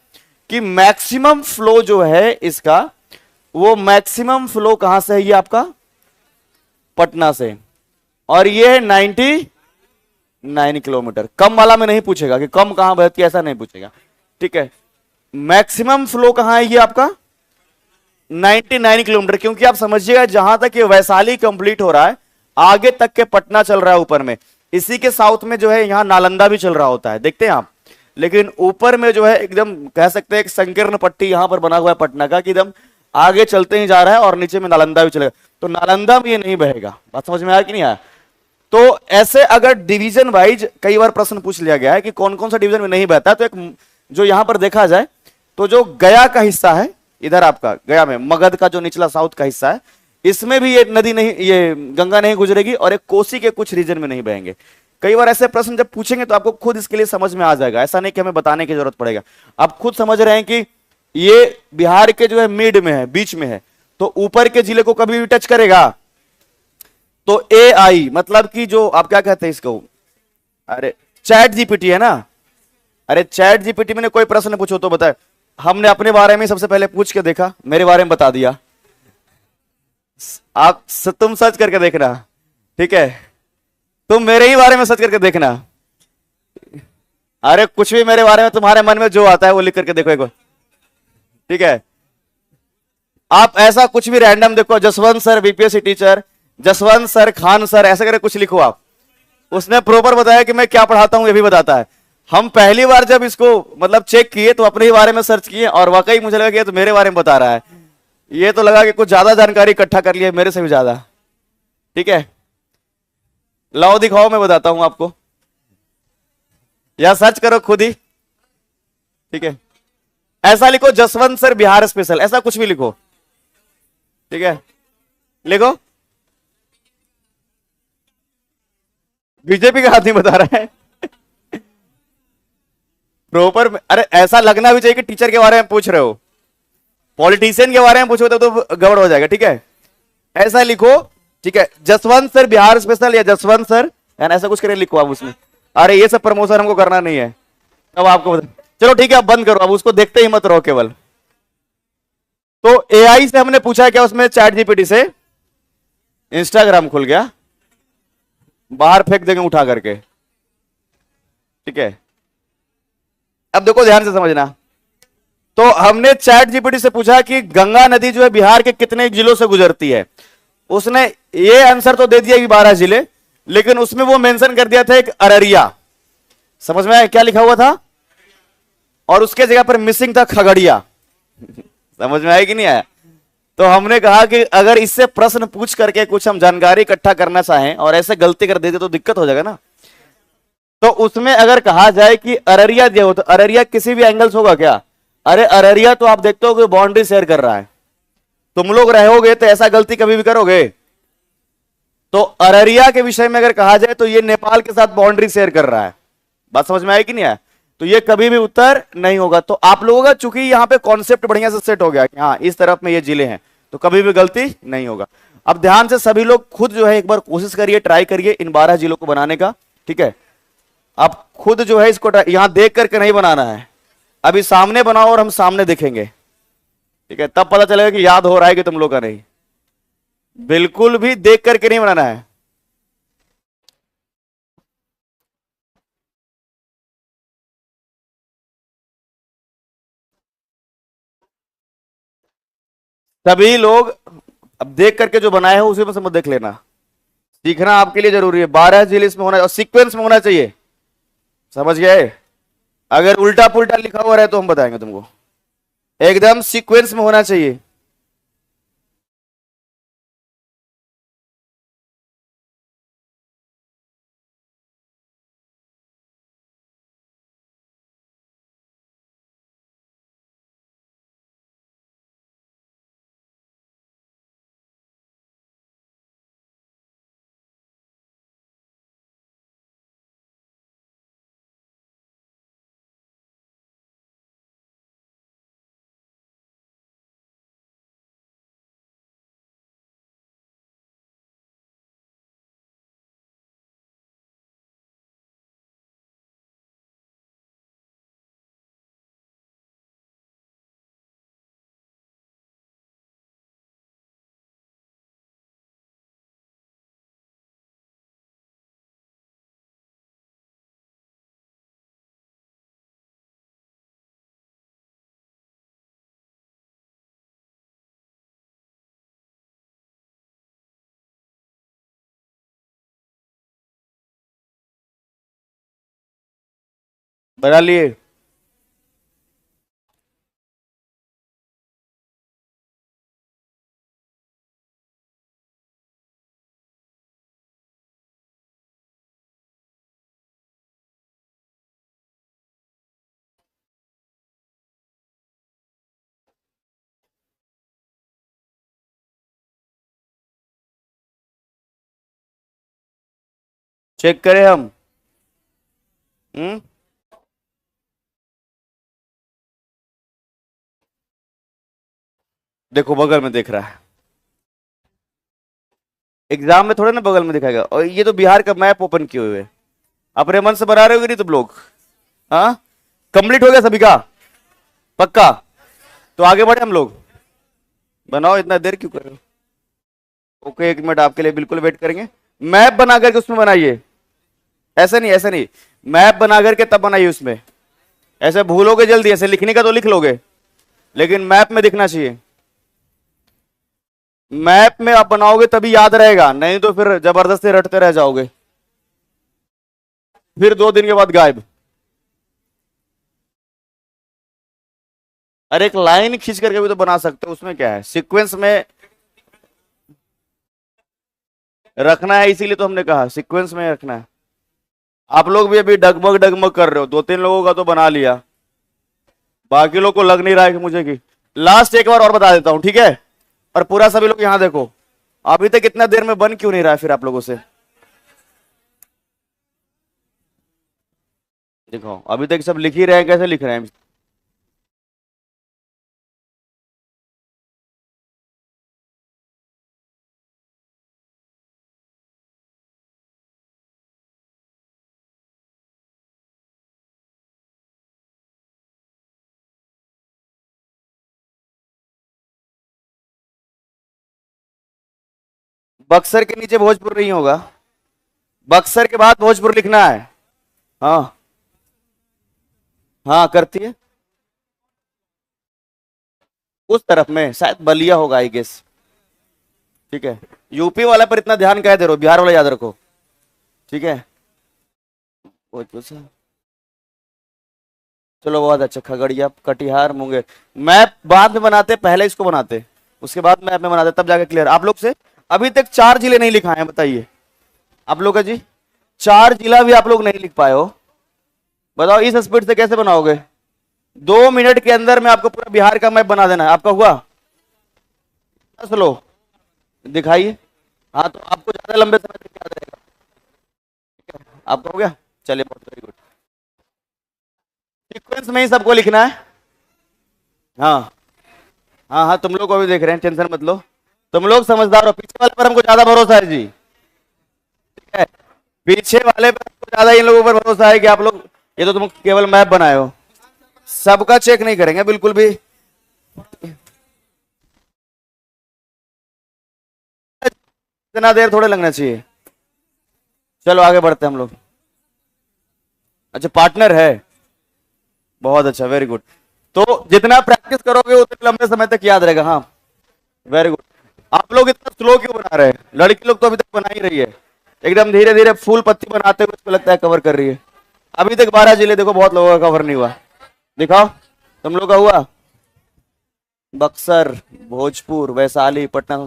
कि मैक्सिमम फ्लो जो है इसका, वो मैक्सिमम फ्लो कहां से है? ये आपका पटना से, और ये है 99 किलोमीटर। कम वाला में नहीं पूछेगा कि कम कहां बहती है, ऐसा नहीं पूछेगा, ठीक है। मैक्सिमम फ्लो कहां है ये आपका 99 किलोमीटर, क्योंकि आप समझिएगा जहां तक ये वैशाली कंप्लीट हो रहा है आगे तक के पटना चल रहा है ऊपर में, इसी के साउथ में जो है यहां नालंदा भी चल रहा होता है, देखते हैं आप। लेकिन ऊपर में जो है एकदम कह सकते हैं एक संकीर्ण पट्टी यहां पर बना हुआ है पटना का, कि एकदम आगे चलते ही जा रहा है और नीचे में नालंदा भी चलेगा, तो नालंदा में ये नहीं बहेगा। बात समझ में आया कि नहीं आया? तो ऐसे अगर डिवीजन वाइज कई बार प्रश्न पूछ लिया गया है कि कौन कौन सा डिवीजन में नहीं बहता है, तो एक जो यहां पर देखा जाए तो जो गया का हिस्सा है, इधर आपका गया में मगध का जो निचला साउथ का हिस्सा है, इसमें भी ये नदी नहीं, ये गंगा नहीं गुजरेगी, और एक कोसी के कुछ रीजन में नहीं बहेंगे। कई बार ऐसे प्रश्न जब पूछेंगे तो आपको खुद इसके लिए समझ में आ जाएगा, ऐसा नहीं कि हमें बताने की जरूरत पड़ेगा। आप खुद समझ रहे हैं कि ये बिहार के जो है मिड में है, बीच में है, तो ऊपर के जिले को कभी भी टच करेगा। तो ए आई मतलब कि जो आप क्या कहते हैं इसको, अरे चैट जीपीटी है ना, अरे चैट जीपीटी में कोई प्रश्न पूछो तो बताए, हमने अपने बारे में सबसे पहले पूछ के देखा, मेरे बारे में बता दिया। आप तुम सर्च करके देखना, ठीक है, तुम मेरे ही बारे में सर्च करके देखना, अरे कुछ भी मेरे बारे में तुम्हारे मन में जो आता है वो लिख करके देखो एक बार, ठीक है। आप ऐसा कुछ भी रैंडम देखो, Jaswant sir BPSC teacher, Jaswant sir, Khan sir, ऐसे करके कुछ लिखो आप, उसने प्रॉपर बताया कि मैं क्या पढ़ाता हूं, ये भी बताता है। हम पहली बार जब इसको मतलब चेक किए तो अपने ही बारे में सर्च किए, और वाकई मुझे लगा कि ये तो मेरे बारे में बता रहा है, ये तो लगा कि कुछ ज्यादा जानकारी इकट्ठा कर लिया मेरे से भी ज्यादा, ठीक है। लाओ दिखाओ, मैं बताता हूं आपको, या सर्च करो खुद ही, ठीक है। ऐसा लिखो जसवंत सर बिहार स्पेशल, ऐसा कुछ भी लिखो, ठीक है, लिखो। बीजेपी का आदमी बता रहा है प्रॉपर, अरे ऐसा लगना भी चाहिए कि टीचर के बारे में पूछ रहे हो, पॉलिटिशियन के बारे में पूछो तो गड़बड़ हो जाएगा, ठीक है। ऐसा लिखो, ठीक है, जसवंत सर बिहार स्पेशल या जसवंत सर, ऐसा कुछ करके लिखो आप उसमें। अरे ये सब प्रमोशन हमको करना नहीं है, अब आपको बता, चलो ठीक है, अब बंद करो, अब उसको देखते ही मत रहो केवल। तो एआई से हमने पूछा क्या, उसमें चैट जीपीटी से इंस्टाग्राम खुल गया, बाहर फेंक देंगे उठा करके, ठीक है। अब देखो ध्यान से समझना, तो हमने चैट जीपीटी से पूछा कि गंगा नदी जो है बिहार के कितने जिलों से गुजरती है, उसने ये आंसर तो दे दिया कि 12 जिले, लेकिन उसमें वो मेंशन कर दिया था एक अररिया, समझ में आया क्या लिखा हुआ था, और उसके जगह पर मिसिंग था खगड़िया समझ में आया कि नहीं आया? तो हमने कहा कि अगर इससे प्रश्न पूछ करके कुछ हम जानकारी इकट्ठा करना चाहें और ऐसे गलती कर देते तो दिक्कत हो जाएगा ना। तो उसमें अगर कहा जाए कि अररिया दिया हो, तो अररिया किसी भी एंगल से होगा क्या? अरे अररिया तो आप देखते हो कि बाउंड्री शेयर कर रहा है, तुम लोग रहोगे तो ऐसा गलती कभी भी करोगे? तो अररिया के विषय में अगर कहा जाए तो ये नेपाल के साथ बाउंड्री शेयर कर रहा है, बात समझ में आई कि नहीं आया? तो ये कभी भी उत्तर नहीं होगा। तो आप लोगों का चूंकि यहाँ पे कॉन्सेप्ट बढ़िया से सेट हो गया कि हाँ इस तरफ में ये जिले हैं, तो कभी भी गलती नहीं होगा। अब ध्यान से सभी लोग खुद जो है एक बार कोशिश करिए, ट्राई करिए इन 12 जिलों को बनाने का, ठीक है। आप खुद जो है इसको यहां देख करके नहीं बनाना है, अभी सामने बनाओ और हम सामने देखेंगे, ठीक है, तब पता चलेगा कि याद हो रहा है कि तुम लोग का नहीं, बिल्कुल भी देख करके नहीं बनाना है। सभी लोग अब देख करके जो बनाए हो उसी में से मत देख लेना, सीखना आपके लिए जरूरी है। 12 जिले इसमें होना और सीक्वेंस में होना चाहिए, समझ गए? अगर उल्टा पुल्टा लिखा हुआ रहे तो हम बताएंगे तुमको, एकदम सीक्वेंस में होना चाहिए। बना लिए? चेक करें हम? हम्म। देखो बगल में देख रहा है, एग्जाम में थोड़ा ना बगल में दिखाएगा। और ये तो बिहार का मैप ओपन किए हुए, अपने मन से बना रहे हो कि नहीं तुम लोग? हाँ, कंप्लीट हो गया सभी का? पक्का? तो आगे बढ़े हम लोग। बनाओ, इतना देर क्यों कर रहे हो? ओके, 1 मिनट आपके लिए बिल्कुल वेट करेंगे। मैप बना करके उसमें बनाइए, ऐसे नहीं ऐसे नहीं, मैप बना करके तब बनाइए उसमें। ऐसे भूलोगे जल्दी, ऐसे लिखने का तो लिख लोगे, लेकिन मैप में दिखना चाहिए। मैप में आप बनाओगे तभी याद रहेगा, नहीं तो फिर जबरदस्ती रटते रह जाओगे, फिर 2 दिन के बाद गायब। अरे एक लाइन खींच करके भी तो बना सकते हो, उसमें क्या है, सीक्वेंस में रखना है, इसीलिए तो हमने कहा सीक्वेंस में रखना है। आप लोग भी अभी डगमग डगमग कर रहे हो, 2-3 लोगों का तो बना लिया, बाकी लोग को लग नहीं रहा है कि मुझे की। लास्ट एक बार और बता देता हूं, ठीक है? और पूरा सभी लोग यहां देखो, अभी तक इतना देर में बन क्यों नहीं रहा है फिर आप लोगों से? देखो अभी तक सब लिख ही रहे हैं, कैसे लिख रहे हैं? बक्सर के नीचे भोजपुर नहीं होगा, बक्सर के बाद भोजपुर लिखना है। हाँ हाँ, करती है उस तरफ में, शायद बलिया होगा आई गेस। ठीक है, यूपी वाला पर इतना ध्यान क्या दे रहे हो, बिहार वाला याद रखो, ठीक है? भोजपुर से चलो, बहुत अच्छा। खगड़िया, कटिहार, मुंगेर। मैप बाद में बनाते, पहले इसको बनाते, उसके बाद मैप में बनाते, तब जाके क्लियर। आप लोग से अभी तक 4 जिले नहीं लिखाए हैं, बताइए आप लोग का जी, 4 जिला भी आप लोग नहीं लिख पाए हो। बताओ इस स्पीड से कैसे बनाओगे? 2 मिनट के अंदर में आपको पूरा बिहार का मैप बना देना है, आपका हुआ? स्लो दिखाइए। हाँ, तो आपको ज्यादा लंबे समय तक याद रहेगा। ठीक है, आपका हो गया, चलिए बहुत वेरी गुड। सीक्वेंस में ही सबको लिखना है। हाँ हाँ हाँ, तुम लोग को भी देख रहे हैं, टेंशन मत लो, तुम लोग समझदार हो। पीछे वाले पर हमको ज्यादा भरोसा है जी, ठीक है? पीछे वाले पर हमको ज्यादा इन लोगों पर भरोसा है कि आप लोग, ये तो तुम केवल मैप बनाए हो, सबका चेक नहीं करेंगे बिल्कुल भी। इतना देर थोड़े लगना चाहिए। चलो आगे बढ़ते हैं हम लोग। अच्छा, पार्टनर है, बहुत अच्छा, वेरी गुड। तो जितना प्रैक्टिस करोगे उतने लंबे समय तक याद रहेगा। हाँ, वेरी गुड। आप लोग इतना स्लो क्यों बना रहे हैं? लड़की लोग तो अभी तक बना ही रही है, एकदम धीरे धीरे फूल पत्ती बनाते हुए, उसको लगता है कवर कर रही है। अभी तक 12 जिले देखो, बहुत लोगों का कवर नहीं हुआ। दिखाओ, तुम लोग का हुआ? बक्सर, भोजपुर, वैशाली, पटना,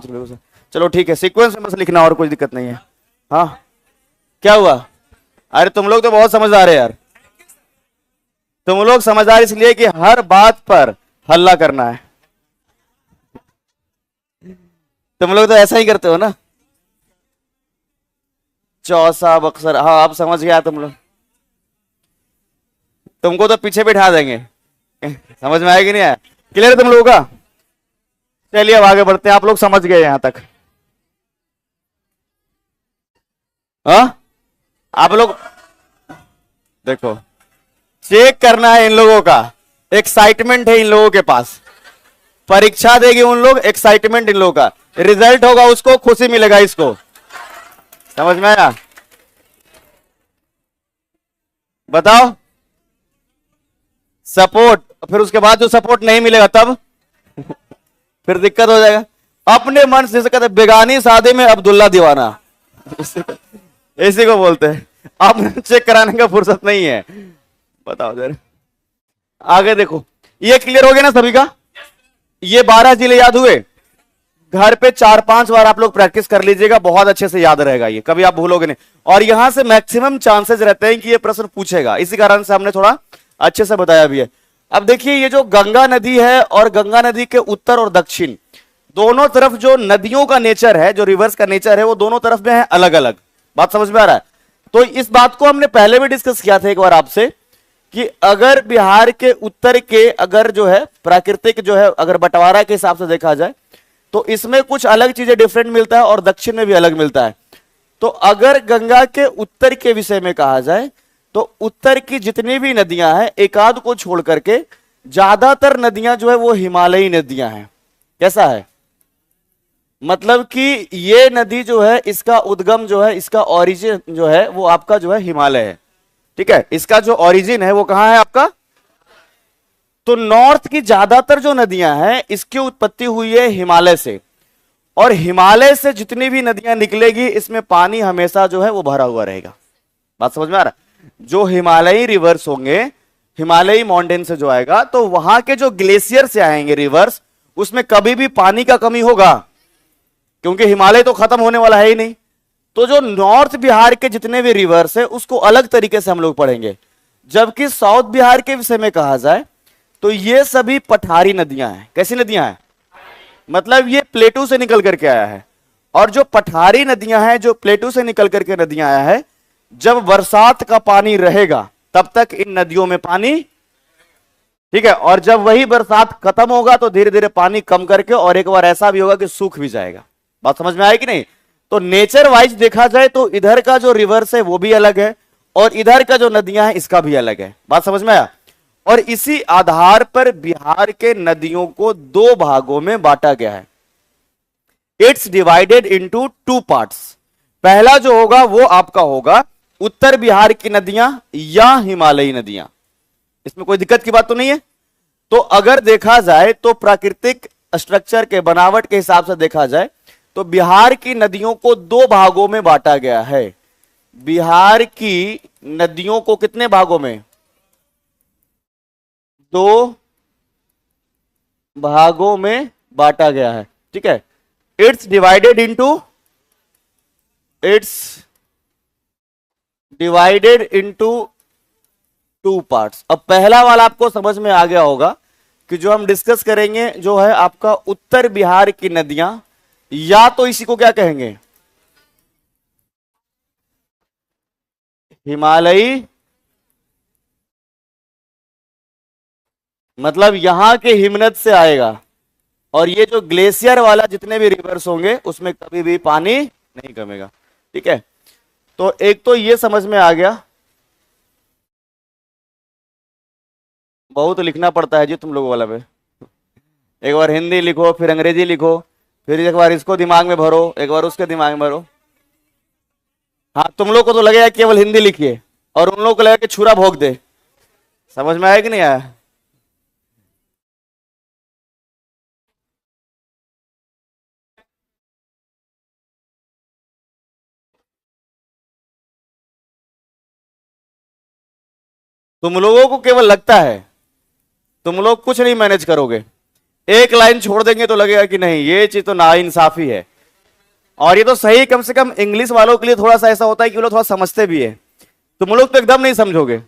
चलो ठीक है, सीक्वेंस में बस लिखना, और कोई दिक्कत नहीं है। हाँ, क्या हुआ? अरे तुम लोग तो बहुत समझदार है यार, तुम लोग समझदार इसलिए कि हर बात पर हल्ला करना है। तुम लोग तो ऐसा ही करते हो ना। चौसा, बक्सर, हाँ अब समझ गया तुम लोग, तुमको तो पीछे बिठा देंगे। समझ में आया कि नहीं आया? क्लियर है तुम लोगों का? चलिए अब आगे बढ़ते हैं, आप लोग समझ गए यहां तक? हाँ, आप लोग देखो, चेक करना है इन लोगों का, एक्साइटमेंट है इन लोगों के पास, परीक्षा देगी उन लोग, एक्साइटमेंट इन लोगों का, रिजल्ट होगा उसको खुशी मिलेगा इसको। समझ में आया? बताओ, सपोर्ट, फिर उसके बाद जो सपोर्ट नहीं मिलेगा तब फिर दिक्कत हो जाएगा। अपने मन से कहते बेगानी शादी में अब्दुल्ला दीवाना इसी को बोलते हैं। आप चेक कराने का फुर्सत नहीं है, बताओ जरा, आगे देखो। ये क्लियर हो गया ना सभी का? ये 12 जिले याद हुए? घर पे 4-5 बार आप लोग प्रैक्टिस कर लीजिएगा, बहुत अच्छे से याद रहेगा, ये कभी आप भूलोगे नहीं। और यहां से मैक्सिमम चांसेस रहते हैं कि ये प्रश्न पूछेगा, इसी कारण से हमने थोड़ा अच्छे से बताया भी है। अब देखिए, ये जो गंगा नदी है और गंगा नदी के उत्तर और दक्षिण दोनों तरफ जो नदियों का नेचर है, जो रिवर्स का नेचर है, वो दोनों तरफ में है अलग अलग। बात समझ में आ रहा है? तो इस बात को हमने पहले भी डिस्कस किया था एक बार आपसे, कि अगर बिहार के उत्तर के अगर जो है प्राकृतिक जो है अगर बंटवारा के हिसाब से देखा जाए तो इसमें कुछ अलग चीजें डिफरेंट मिलता है और दक्षिण में भी अलग मिलता है। तो अगर गंगा के उत्तर के विषय में कहा जाए तो उत्तर की जितनी भी नदियां हैं, एक आध को छोड़ करके ज्यादातर नदियां जो है वो हिमालयी नदियां हैं। कैसा है? मतलब कि ये नदी जो है इसका उद्गम जो है, इसका ओरिजिन जो है वो आपका जो है हिमालय है। ठीक है, इसका जो ओरिजिन है वो कहां है आपका? तो नॉर्थ की ज्यादातर जो नदियां हैं इसकी उत्पत्ति हुई है हिमालय से, और हिमालय से जितनी भी नदियां निकलेगी इसमें पानी हमेशा जो है वो भरा हुआ रहेगा। बात समझ में आ रहा है? जो हिमालयी रिवर्स होंगे, हिमालयी माउंटेन से जो आएगा, तो वहां के जो ग्लेशियर से आएंगे रिवर्स, उसमें कभी भी पानी का कमी होगा, क्योंकि हिमालय तो खत्म होने वाला है ही नहीं। तो जो नॉर्थ बिहार के जितने भी रिवर्स है उसको अलग तरीके से हम लोग पढ़ेंगे। जबकि साउथ बिहार के विषय में कहा जाए तो ये सभी पठारी नदियां हैं। कैसी नदियां हैं? मतलब ये प्लेटू से निकल करके आया है। और जो पठारी नदियां हैं, जो प्लेटू से निकल करके नदियां आया है, जब बरसात का पानी रहेगा तब तक इन नदियों में पानी, ठीक है, और जब वही बरसात खत्म होगा तो धीरे धीरे पानी कम करके, और एक बार ऐसा भी होगा कि सूख भी जाएगा। बात समझ में आई कि नहीं? तो नेचर वाइज देखा जाए तो इधर का जो रिवर्स है वो भी अलग है, और इधर का जो नदियां हैं इसका भी अलग है। बात समझ में आया? और इसी आधार पर बिहार के नदियों को दो भागों में बांटा गया है। It's divided into 2 parts. पहला जो होगा वो आपका होगा उत्तर बिहार की नदियां या हिमालयी नदियां। इसमें कोई दिक्कत की बात तो नहीं है? तो अगर देखा जाए तो प्राकृतिक स्ट्रक्चर के बनावट के हिसाब से देखा जाए तो बिहार की नदियों को 2 भागों में बांटा गया है। बिहार की नदियों को कितने भागों में? 2 भागों में बांटा गया है। ठीक है, इट्स डिवाइडेड इनटू 2 पार्ट्स। अब पहला वाला आपको समझ में आ गया होगा कि जो हम डिस्कस करेंगे जो है आपका उत्तर बिहार की नदियां, या तो इसी को क्या कहेंगे? हिमालयी, मतलब यहां के हिमनद से आएगा, और ये जो ग्लेशियर वाला जितने भी रिवर्स होंगे उसमें कभी भी पानी नहीं कमेगा। ठीक है, तो एक तो ये समझ में आ गया। बहुत लिखना पड़ता है जी तुम लोगों वाला पे। एक बार हिंदी लिखो, फिर अंग्रेजी लिखो, फिर एक बार इसको दिमाग में भरो, एक बार उसके दिमाग में भरो। हाँ, तुम लोग को तो लगेगा केवल हिंदी लिखिए, और उन लोगों को लगेगा कि छुरा भोग दे। समझ में आया कि नहीं आया? तुम लोगों को केवल लगता है, तुम लोग कुछ नहीं मैनेज करोगे। एक लाइन छोड़ देंगे तो लगेगा कि नहीं, ये चीज तो नाइंसाफी है। और ये तो सही, कम से कम इंग्लिश वालों के लिए थोड़ा सा ऐसा होता है कि वो लोग थोड़ा समझते भी है। तुम लोग तो एकदम नहीं समझोगे।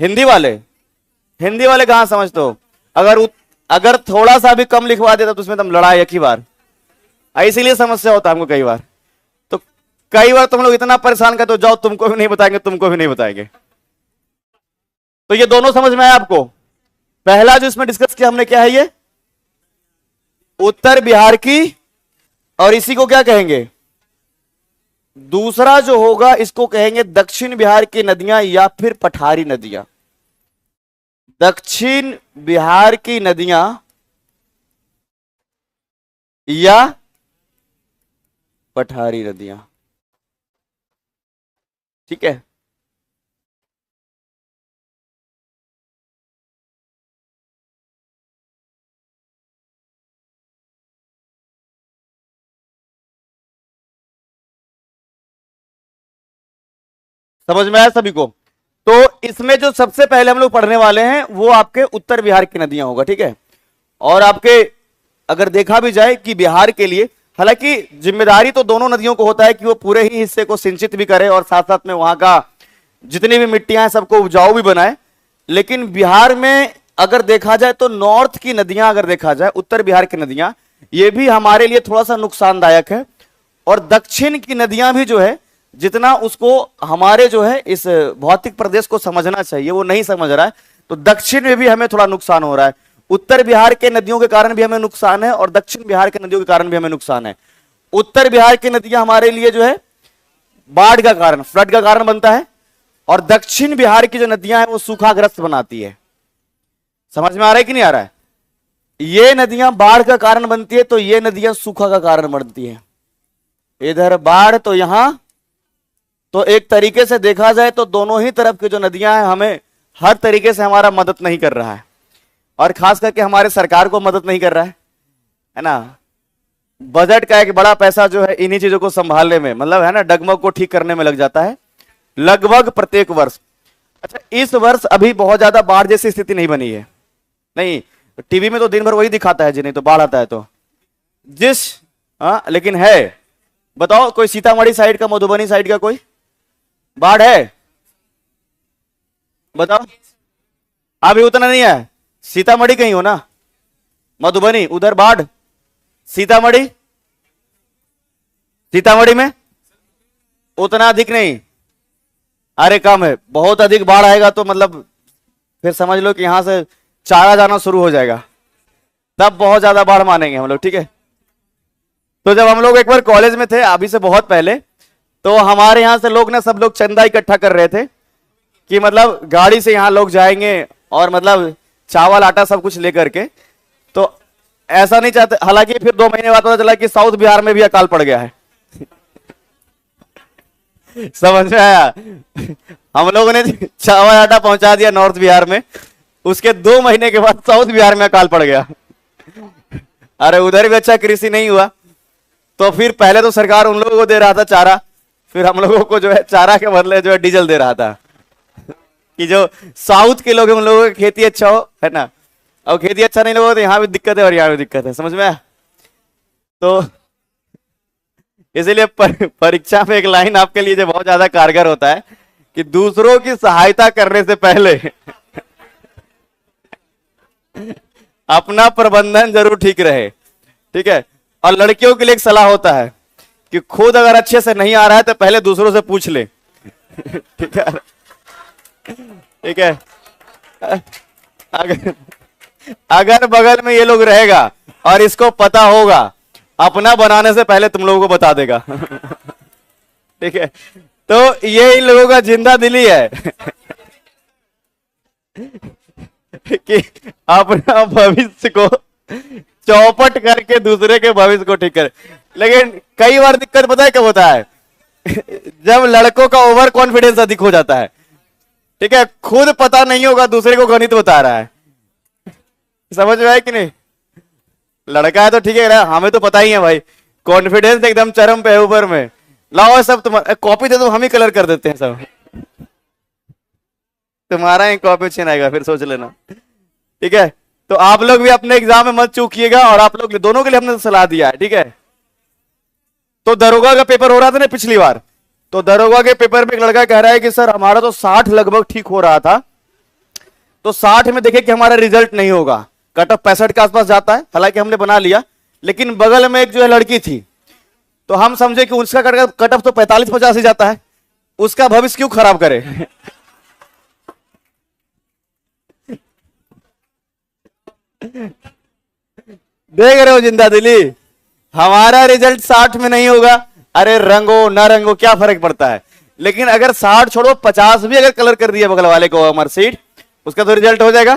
हिंदी वाले, हिंदी वाले कहां समझते हो? अगर थोड़ा सा भी कम लिखवा देता तो उसमें तुम लड़ाई एक ही बार। इसीलिए समस्या होता है हमको कई बार। तो कई बार तुम लोग इतना परेशान करते हो, जाओ तुमको भी नहीं बताएंगे, तुमको भी नहीं बताएंगे। तो ये दोनों समझ में आया आपको? पहला जो इसमें डिस्कस किया हमने क्या है? ये उत्तर बिहार की, और इसी को क्या कहेंगे? दूसरा जो होगा इसको कहेंगे दक्षिण बिहार की नदियां या फिर पठारी नदियां। दक्षिण बिहार की नदियां या पठारी नदियां। ठीक है, समझ में आया सभी को? तो इसमें जो सबसे पहले हम लोग पढ़ने वाले हैं वो आपके उत्तर बिहार की नदियां होगा, ठीक है। और आपके अगर देखा भी जाए कि बिहार के लिए, हालांकि जिम्मेदारी तो दोनों नदियों को होता है कि वो पूरे ही हिस्से को सिंचित भी करे और साथ साथ में वहां का जितनी भी मिट्टियां हैं सबको उपजाऊ भी बनाए, लेकिन बिहार में अगर देखा जाए तो नॉर्थ की नदियां, अगर देखा जाए उत्तर बिहार की नदियां, ये भी हमारे लिए थोड़ा सा नुकसानदायक है। और दक्षिण की नदियां भी जो है, जितना उसको हमारे जो है इस भौतिक प्रदेश को समझना चाहिए वो नहीं समझ रहा है, तो दक्षिण में भी हमें थोड़ा नुकसान हो रहा है। उत्तर बिहार के नदियों के कारण भी हमें नुकसान है और दक्षिण बिहार के नदियों के कारण भी हमें नुकसान है। उत्तर बिहार की नदियां हमारे लिए जो है बाढ़ का कारण, फ्लड का कारण बनता है, और दक्षिण बिहार की जो नदियां हैं वो सूखाग्रस्त बनाती है। समझ में आ रहा है कि नहीं आ रहा है? ये नदियां बाढ़ का कारण बनती है तो ये नदियां सूखा का कारण बनती है। इधर बाढ़ तो यहां, तो एक तरीके से देखा जाए तो दोनों ही तरफ की जो नदियां हैं हमें हर तरीके से हमारा मदद नहीं कर रहा है, और खास करके हमारे सरकार को मदद नहीं कर रहा है ना। बजट का एक बड़ा पैसा जो है इन्हीं चीजों को संभालने में, मतलब है ना, डगमग को ठीक करने में लग जाता है लगभग प्रत्येक वर्ष। अच्छा, इस वर्ष अभी बहुत ज्यादा बाढ़ जैसी स्थिति नहीं बनी है, नहीं, टीवी में तो दिन भर वही दिखाता है जी, नहीं तो बाढ़ आता है तो लेकिन है। बताओ कोई सीतामढ़ी साइड का, मधुबनी साइड का कोई बाढ़ है? बताओ। अभी उतना नहीं है। सीतामढ़ी कहीं हो ना, मधुबनी उधर बाढ़, सीतामढ़ी, सीतामढ़ी में उतना अधिक नहीं, अरे कम है। बहुत अधिक बाढ़ आएगा तो मतलब फिर समझ लो कि यहां से चारा जाना शुरू हो जाएगा, तब बहुत ज्यादा बाढ़ मानेंगे हम लोग, ठीक है। तो जब हम लोग एक बार कॉलेज में थे, अभी से बहुत पहले, तो हमारे यहां से लोग ना, सब लोग चंदा इकट्ठा कर रहे थे कि मतलब गाड़ी से यहां लोग जाएंगे और मतलब चावल आटा सब कुछ लेकर के। तो ऐसा नहीं चाहते, हालांकि फिर 2 महीने बाद पता चला कि साउथ बिहार में भी अकाल पड़ गया है। समझ में आया? हम लोगों ने चावल आटा पहुंचा दिया नॉर्थ बिहार में, उसके 2 महीने के बाद साउथ बिहार में अकाल पड़ गया। अरे उधर भी अच्छा कृषि नहीं हुआ, तो फिर पहले तो सरकार उन लोगों को दे रहा था चारा, फिर हम लोगों को जो है चारा के बदले जो है डीजल दे रहा था कि जो साउथ के लोग हैं उन लोगों की खेती अच्छा हो, है ना। और खेती अच्छा नहीं लोगों तो यहाँ भी दिक्कत है और यहाँ भी दिक्कत है, समझ में आया? तो इसीलिए परीक्षा में एक लाइन आपके लिए जो बहुत ज्यादा कारगर होता है कि दूसरों की सहायता करने से पहले अपना प्रबंधन जरूर ठीक रहे, ठीक है। और लड़कियों के लिए एक सलाह होता है कि खुद अगर अच्छे से नहीं आ रहा है तो पहले दूसरों से पूछ ले। ठीक है, ठीक है। अगर बगल में ये लोग रहेगा और इसको पता होगा, अपना बनाने से पहले तुम लोगों को बता देगा। ठीक है, तो ये इन लोगों का जिंदा दिली है कि अपना भविष्य को चौपट करके दूसरे के भविष्य को ठीक करे। लेकिन कई बार दिक्कत पता है कब होता है? जब लड़कों का ओवर कॉन्फिडेंस अधिक हो जाता है, ठीक है, खुद पता नहीं होगा दूसरे को गणित बता रहा है। समझ में आया कि नहीं? लड़का है तो ठीक है ना, हमें तो पता ही है भाई, कॉन्फिडेंस एकदम चरम पे है ऊपर में। लाओ सब तुम्हारा कॉपी दे दो, हम ही कलर कर देते हैं सब, तुम्हारा ही कॉपी छीन आएगा, फिर सोच लेना। ठीक है, तो आप लोग भी अपने एग्जाम में मत चूकिएगा, और आप लोग दोनों के लिए हमने सलाह दिया है, ठीक है। तो दरोगा का पेपर हो रहा था ना पिछली बार, तो दरोगा के पेपर में एक लड़का कह रहा है कि सर हमारा तो 60 लगभग ठीक हो रहा था, तो 60 में देखे कि हमारा रिजल्ट नहीं होगा, कट ऑफ 65 के आसपास जाता है, हालांकि हमने बना लिया, लेकिन बगल में एक जो है लड़की थी, तो हम समझे कि उसका कट ऑफ तो 45-50 ही जाता है, उसका भविष्य क्यों खराब करे। देख रहे हो जिंदा दिली, हमारा रिजल्ट 60 में नहीं होगा, अरे रंगो ना रंगो क्या फर्क पड़ता है। लेकिन अगर 60 छोड़ो 50 भी अगर कलर कर दिया बगल वाले को ओएमआर सीट, उसका तो रिजल्ट हो जाएगा,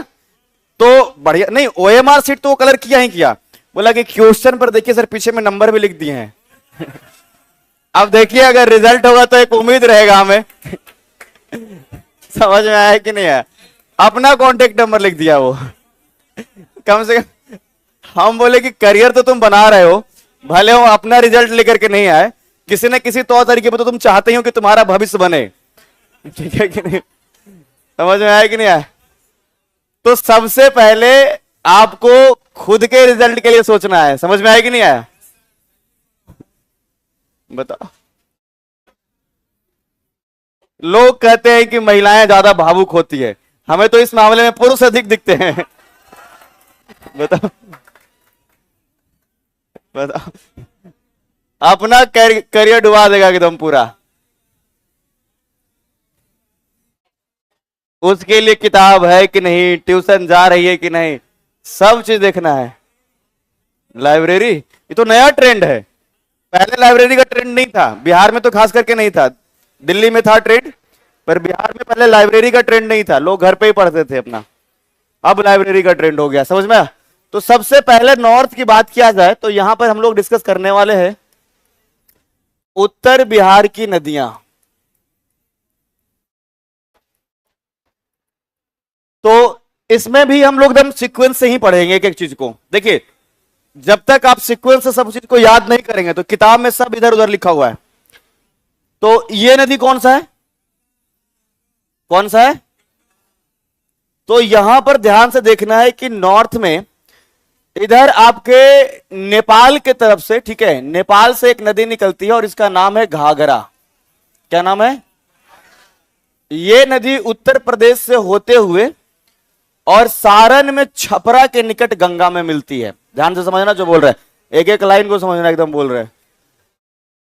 तो बढ़िया। नहीं, ओएमआर सीट तो वो कलर किया ही किया, बोला कि क्वेश्चन पर देखिए सर पीछे में नंबर भी लिख दिए हैं। अब देखिए अगर रिजल्ट होगा तो एक उम्मीद रहेगा हमें। समझ में आया कि नहीं आया? अपना कॉन्टेक्ट नंबर लिख दिया वो। कम से कम हम बोले कि करियर तो तुम बना रहे हो, भले वो अपना रिजल्ट लेकर के नहीं आए, किसी न किसी तौर तरीके पर तो तुम चाहते ही हो कि तुम्हारा भविष्य बने, ठीक है कि नहीं? समझ में आया कि नहीं आया? तो सबसे पहले आपको खुद के रिजल्ट के लिए सोचना है। समझ में आया कि नहीं आया? बताओ। लोग कहते हैं कि महिलाएं ज्यादा भावुक होती है, हमें तो इस मामले में पुरुष अधिक दिखते हैं। बताओ बताओ, अपना करियर डुबा देगा एकदम पूरा। उसके लिए किताब है कि नहीं, ट्यूशन जा रही है कि नहीं, सब चीज देखना है। लाइब्रेरी ये तो नया ट्रेंड है, पहले लाइब्रेरी का ट्रेंड नहीं था, बिहार में तो खास करके नहीं था, दिल्ली में था ट्रेंड, पर बिहार में पहले लाइब्रेरी का ट्रेंड नहीं था, लोग घर पे ही पढ़ते थे अपना। अब लाइब्रेरी का ट्रेंड हो गया। समझ में आया? तो सबसे पहले नॉर्थ की बात किया जाए तो यहां पर हम लोग डिस्कस करने वाले हैं उत्तर बिहार की नदियां। तो इसमें भी हम लोग एकदम सीक्वेंस से ही पढ़ेंगे एक एक चीज को। देखिए, जब तक आप सीक्वेंस से सब चीज को याद नहीं करेंगे तो किताब में सब इधर उधर लिखा हुआ है। तो ये नदी कौन सा है, कौन सा है? तो यहां पर ध्यान से देखना है कि नॉर्थ में इधर आपके नेपाल के तरफ से, ठीक है, नेपाल से एक नदी निकलती है और इसका नाम है घाघरा। क्या नाम है? ये नदी उत्तर प्रदेश से होते हुए और सारण में छपरा के निकट गंगा में मिलती है। ध्यान से समझना जो बोल रहे हैं, एक एक लाइन को समझना, एकदम बोल रहे हैं।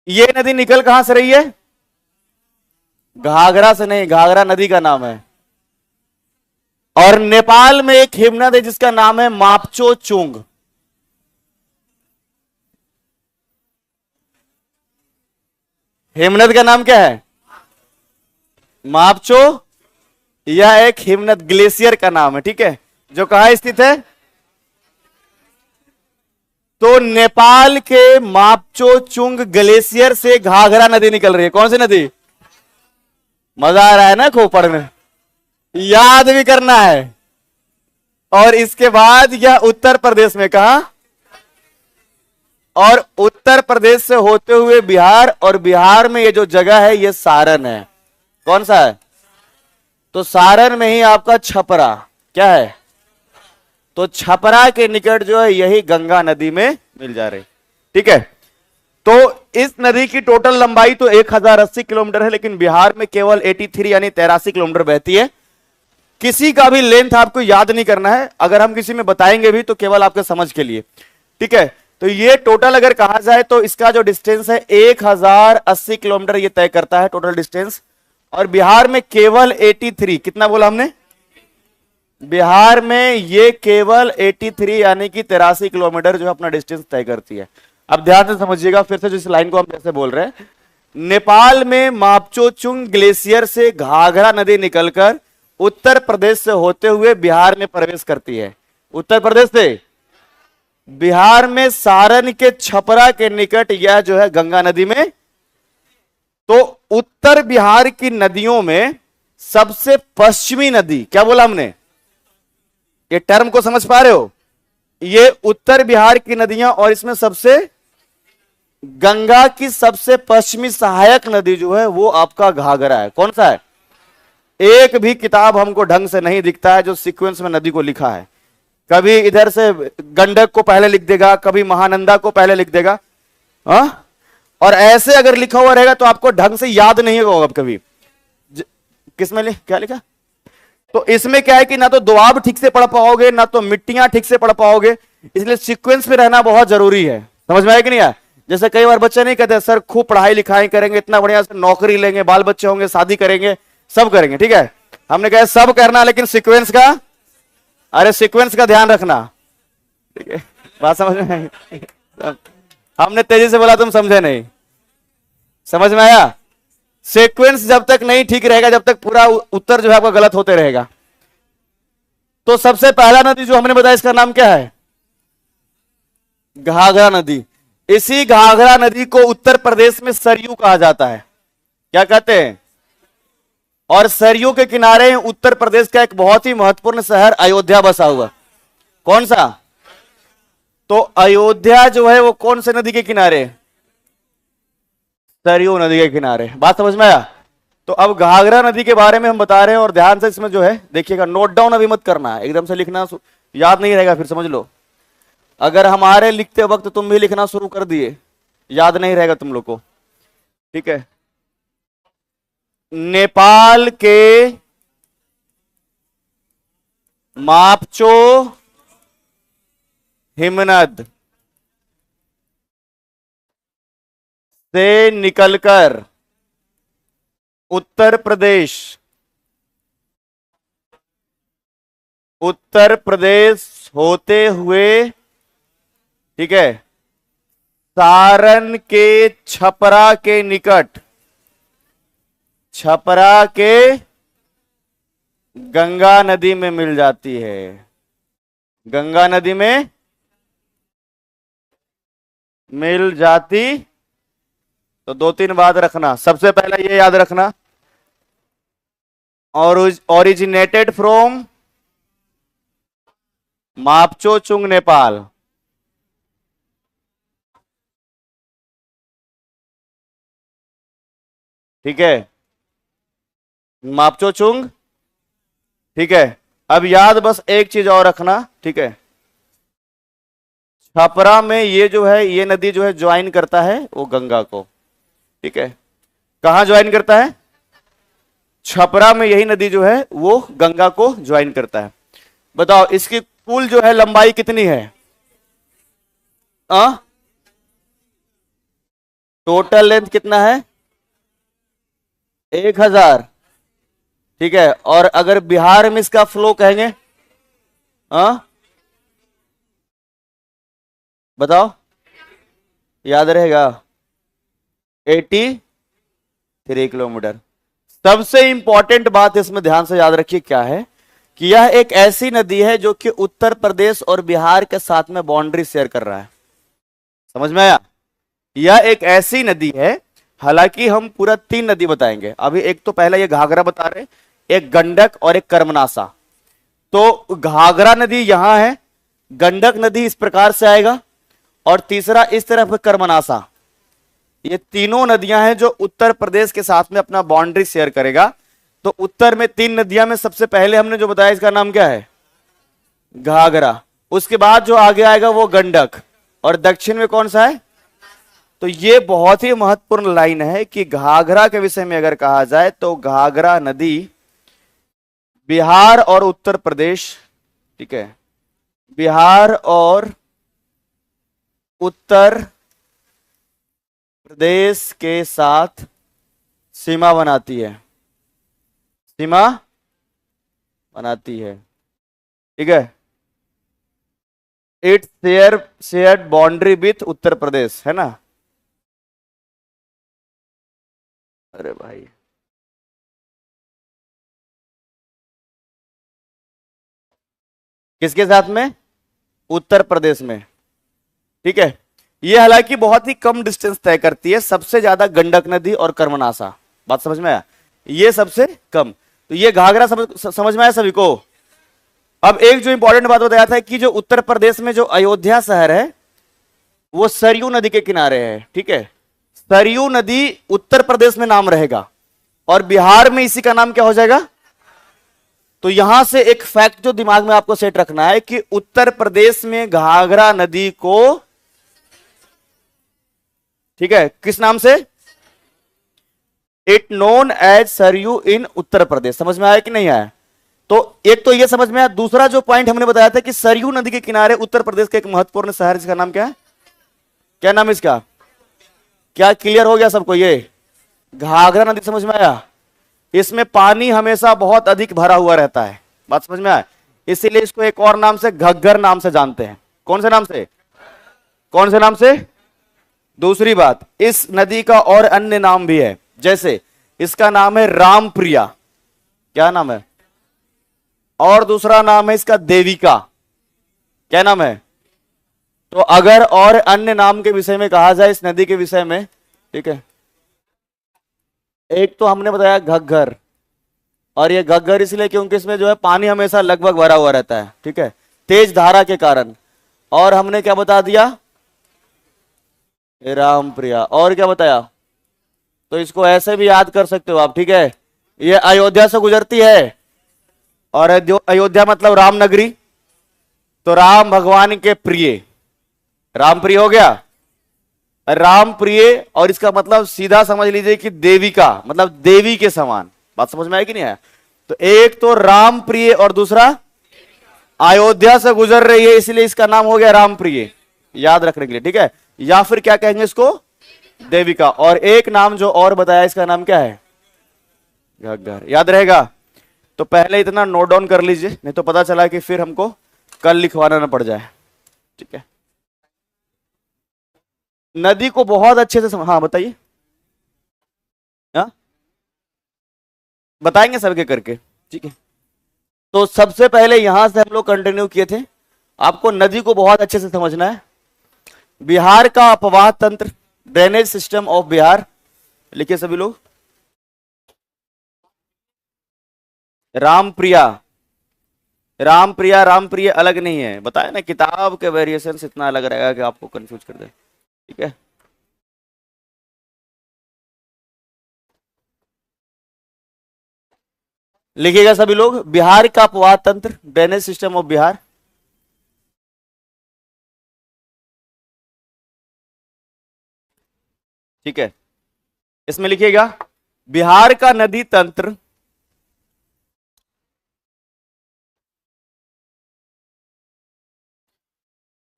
ये नदी निकल कहां से रही है? घाघरा से नहीं, घाघरा नदी का नाम है। और नेपाल में एक हिमनद है जिसका नाम है मापचो चुंग। हिमनद का नाम क्या है? मापचो। यह एक हिमनद ग्लेशियर का नाम है, ठीक है, जो कहां स्थित है? तो नेपाल के मापचो चुंग ग्लेशियर से घाघरा नदी निकल रही है। कौन सी नदी? मजा आ रहा है ना खूब पढ़ने, याद भी करना है। और इसके बाद यह उत्तर प्रदेश में, कहा? और उत्तर प्रदेश से होते हुए बिहार, और बिहार में ये जो जगह है ये सारण है। कौन सा है? तो सारण में ही आपका छपरा क्या है? तो छपरा के निकट जो है यही गंगा नदी में मिल जा रही, ठीक है। तो इस नदी की टोटल लंबाई तो 1080 किलोमीटर है, लेकिन बिहार में केवल 83 यानी 83 किलोमीटर बहती है। किसी का भी लेंथ आपको याद नहीं करना है, अगर हम किसी में बताएंगे भी तो केवल आपके समझ के लिए, ठीक है। तो ये टोटल अगर कहा जाए तो इसका जो डिस्टेंस है 1080 किलोमीटर ये तय करता है टोटल डिस्टेंस। और बिहार में केवल 83, कितना बोला हमने? बिहार में ये केवल 83 यानी कि 83 किलोमीटर जो है अपना डिस्टेंस तय करती है। अब ध्यान से समझिएगा फिर से, जो इस लाइन को हम जैसे बोल रहे हैं, नेपाल में मापचोचुंग ग्लेशियर से घाघरा नदी निकलकर उत्तर प्रदेश से होते हुए बिहार में प्रवेश करती है। उत्तर प्रदेश से बिहार में सारण के छपरा के निकट यह जो है गंगा नदी में। तो उत्तर बिहार की नदियों में सबसे पश्चिमी नदी, क्या बोला हमने? ये टर्म को समझ पा रहे हो? ये उत्तर बिहार की नदियां, और इसमें सबसे गंगा की सबसे पश्चिमी सहायक नदी जो है वो आपका घाघरा है। कौन सा है? एक भी किताब हमको ढंग से नहीं दिखता है जो सीक्वेंस में नदी को लिखा है। कभी इधर से गंडक को पहले लिख देगा, कभी महानंदा को पहले लिख देगा, हाँ? और ऐसे अगर लिखा हुआ रहेगा तो आपको ढंग से याद नहीं होगा कभी। किसमें क्या लिखा? तो इसमें क्या है कि ना तो दोआब ठीक से पढ़ पाओगे, ना तो मिट्टियां ठीक से पढ़ पाओगे, इसलिए सीक्वेंस में रहना बहुत जरूरी है। समझ में आया कि नहीं आया? जैसे कई बार बच्चे नहीं कहते सर खूब पढ़ाई लिखाई करेंगे, इतना बढ़िया से नौकरी लेंगे, बाल बच्चे होंगे, शादी करेंगे, सब करेंगे, ठीक है। हमने कहा सब करना, लेकिन सीक्वेंस का, अरे सीक्वेंस का ध्यान रखना, ठीक है। बात समझ में आई? हमने तेजी से बोला तुम समझे नहीं। समझ में आया? सीक्वेंस जब तक नहीं ठीक रहेगा, जब तक पूरा उत्तर जो है आपका गलत होते रहेगा। तो सबसे पहला नदी जो हमने बताया इसका नाम क्या है? घाघरा नदी। इसी घाघरा नदी को उत्तर प्रदेश में सरयू कहा जाता है। क्या कहते हैं? और सरयू के किनारे उत्तर प्रदेश का एक बहुत ही महत्वपूर्ण शहर अयोध्या बसा हुआ। कौन सा? तो अयोध्या जो है वो कौन से नदी के किनारे? सरयू नदी के किनारे। बात समझ में आया? तो अब घाघरा नदी के बारे में हम बता रहे हैं, और ध्यान से इसमें जो है देखिएगा, नोट डाउन अभी मत करना है, एकदम से लिखना याद नहीं रहेगा, फिर समझ लो। अगर हमारे लिखते वक्त तुम भी लिखना शुरू कर दिए, याद नहीं रहेगा तुम लोग को, ठीक है। नेपाल के मापचो हिमनद से निकलकर उत्तर प्रदेश होते हुए, ठीक है, सारण के छपरा के निकट, छपरा के गंगा नदी में मिल जाती है। गंगा नदी में मिल जाती। तो दो तीन बात रखना, सबसे पहला ये याद रखना, और ओरिजिनेटेड फ्रॉम मापचोचुंग नेपाल। ठीक है, मापचोचुंग, ठीक है। अब याद बस एक चीज और रखना, ठीक है, छपरा में ये जो है, ये नदी जो है ज्वाइन करता है वो गंगा को, ठीक है। कहां ज्वाइन करता है? छपरा में यही नदी जो है वो गंगा को ज्वाइन करता है। बताओ इसकी कुल जो है लंबाई कितनी है? टोटल लेंथ कितना है? 1000, ठीक है। और अगर बिहार में इसका फ्लो कहेंगे, बताओ, याद रहेगा? 83 किलोमीटर। सबसे इंपॉर्टेंट बात इसमें ध्यान से याद रखिए क्या है, कि यह एक ऐसी नदी है जो कि उत्तर प्रदेश और बिहार के साथ में बाउंड्री शेयर कर रहा है। समझ में आया? यह एक ऐसी नदी है, हालांकि हम पूरा 3 नदी बताएंगे अभी। एक तो पहला ये घाघरा बता रहे, एक गंडक और एक कर्मनासा। तो घाघरा नदी यहां है, गंडक नदी इस प्रकार से आएगा, और तीसरा इस तरफ कर्मनासा। ये तीनों नदियां हैं जो उत्तर प्रदेश के साथ में अपना बाउंड्री शेयर करेगा। तो उत्तर में 3 नदियां में सबसे पहले हमने जो बताया इसका नाम क्या है? घाघरा। उसके बाद जो आगे आएगा वो गंडक, और दक्षिण में कौन सा है? तो ये बहुत ही महत्वपूर्ण लाइन है कि घाघरा के विषय में अगर कहा जाए तो घाघरा नदी बिहार और उत्तर प्रदेश, ठीक है, बिहार और उत्तर प्रदेश के साथ सीमा बनाती है, सीमा बनाती है, ठीक है। It shared boundary with Uttar Pradesh, है ना? अरे भाई, किसके साथ में? उत्तर प्रदेश में, ठीक है। ये हालांकि बहुत ही कम डिस्टेंस तय करती है, सबसे ज्यादा गंडक नदी और कर्मनासा। बात समझ में आया? ये सबसे कम। तो ये घाघरा समझ में आया सभी को? अब एक जो इंपॉर्टेंट बात बताया था कि जो उत्तर प्रदेश में जो अयोध्या शहर है वो सरयू नदी के किनारे है, ठीक है। सरयू नदी उत्तर प्रदेश में नाम रहेगा, और बिहार में इसी का नाम क्या हो जाएगा? तो यहां से एक फैक्ट जो दिमाग में आपको सेट रखना है कि उत्तर प्रदेश में घाघरा नदी को, ठीक है, किस नाम से? It known as Sarayu in Uttar प्रदेश। समझ में आया कि नहीं आया? तो एक तो ये समझ में आया। दूसरा जो पॉइंट हमने बताया था कि सरयू नदी के किनारे उत्तर प्रदेश का एक महत्वपूर्ण शहर, जिसका नाम क्या है? क्या नाम है इसका? क्या क्लियर हो गया सबको? ये घाघरा नदी समझ में आया? इसमें पानी हमेशा बहुत अधिक भरा हुआ रहता है। बात समझ में आया? इसीलिए इसको एक और नाम से घग्गर नाम से जानते हैं। कौन से नाम से? कौन से नाम से? दूसरी बात, इस नदी का और अन्य नाम भी है, जैसे इसका नाम है रामप्रिया। क्या नाम है? और दूसरा नाम है इसका देविका। क्या नाम है? तो अगर और अन्य नाम के विषय में कहा जाए इस नदी के विषय में, ठीक है, एक तो हमने बताया घग्गर, और ये घग्गर इसलिए क्योंकि इसमें जो है पानी हमेशा लगभग भरा हुआ रहता है, ठीक है, तेज धारा के कारण। और हमने क्या बता दिया? रामप्रिया। और क्या बताया? तो इसको ऐसे भी याद कर सकते हो आप, ठीक है, ये अयोध्या से गुजरती है, और अयोध्या मतलब राम नगरी, तो राम भगवान के प्रिय, राम प्रिय हो गया, राम प्रिय, और इसका मतलब सीधा समझ लीजिए कि देविका, मतलब देवी के समान। बात समझ में आया कि नहीं आया? तो एक तो राम प्रिय और दूसरा अयोध्या से गुजर रही है, इसलिए इसका नाम हो गया राम प्रिय, याद रखने के लिए, ठीक है। या फिर क्या कहेंगे इसको, देविका। और एक नाम जो और बताया, इसका नाम क्या है, घग्गर, याद रहेगा। तो पहले इतना नोट डाउन कर लीजिए, नहीं तो पता चला कि फिर हमको कल लिखवाना ना पड़ जाए, ठीक है। नदी को बहुत अच्छे से हाँ बताइए, हाँ बताएंगे सबके करके, ठीक है। तो सबसे पहले यहां से हम लोग कंटिन्यू किए थे, आपको नदी को बहुत अच्छे से समझना है। बिहार का अपवाह तंत्र, ड्रेनेज सिस्टम ऑफ बिहार, लिखिए सभी लोग। रामप्रिया, रामप्रिया रामप्रिय अलग नहीं है, बताया ना, किताब के वेरिएशन इतना अलग रहेगा कि आपको कंफ्यूज कर दे, ठीक है। लिखिएगा सभी लोग, बिहार का अपवाह तंत्र, ड्रेनेज सिस्टम ऑफ बिहार। ठीक है, इसमें लिखिएगा बिहार का नदी तंत्र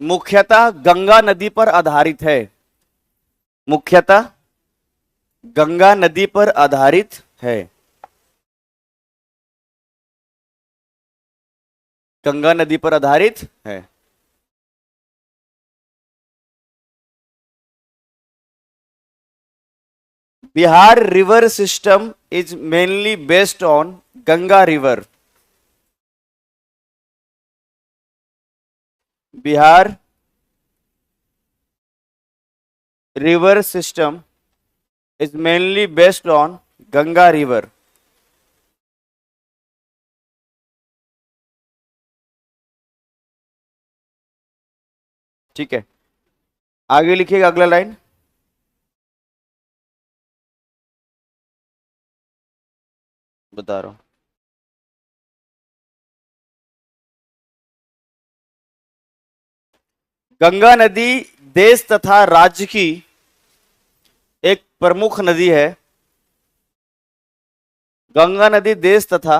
मुख्यतः गंगा नदी पर आधारित है, मुख्यतः गंगा नदी पर आधारित है, गंगा नदी पर आधारित है। Bihar river system is mainly based on Ganga river, Bihar river system is mainly based on Ganga river. ठीक है, आगे लिखिएगा अगला लाइन, बता रहा हूं। गंगा नदी देश तथा राज्य की एक प्रमुख नदी है, गंगा नदी देश तथा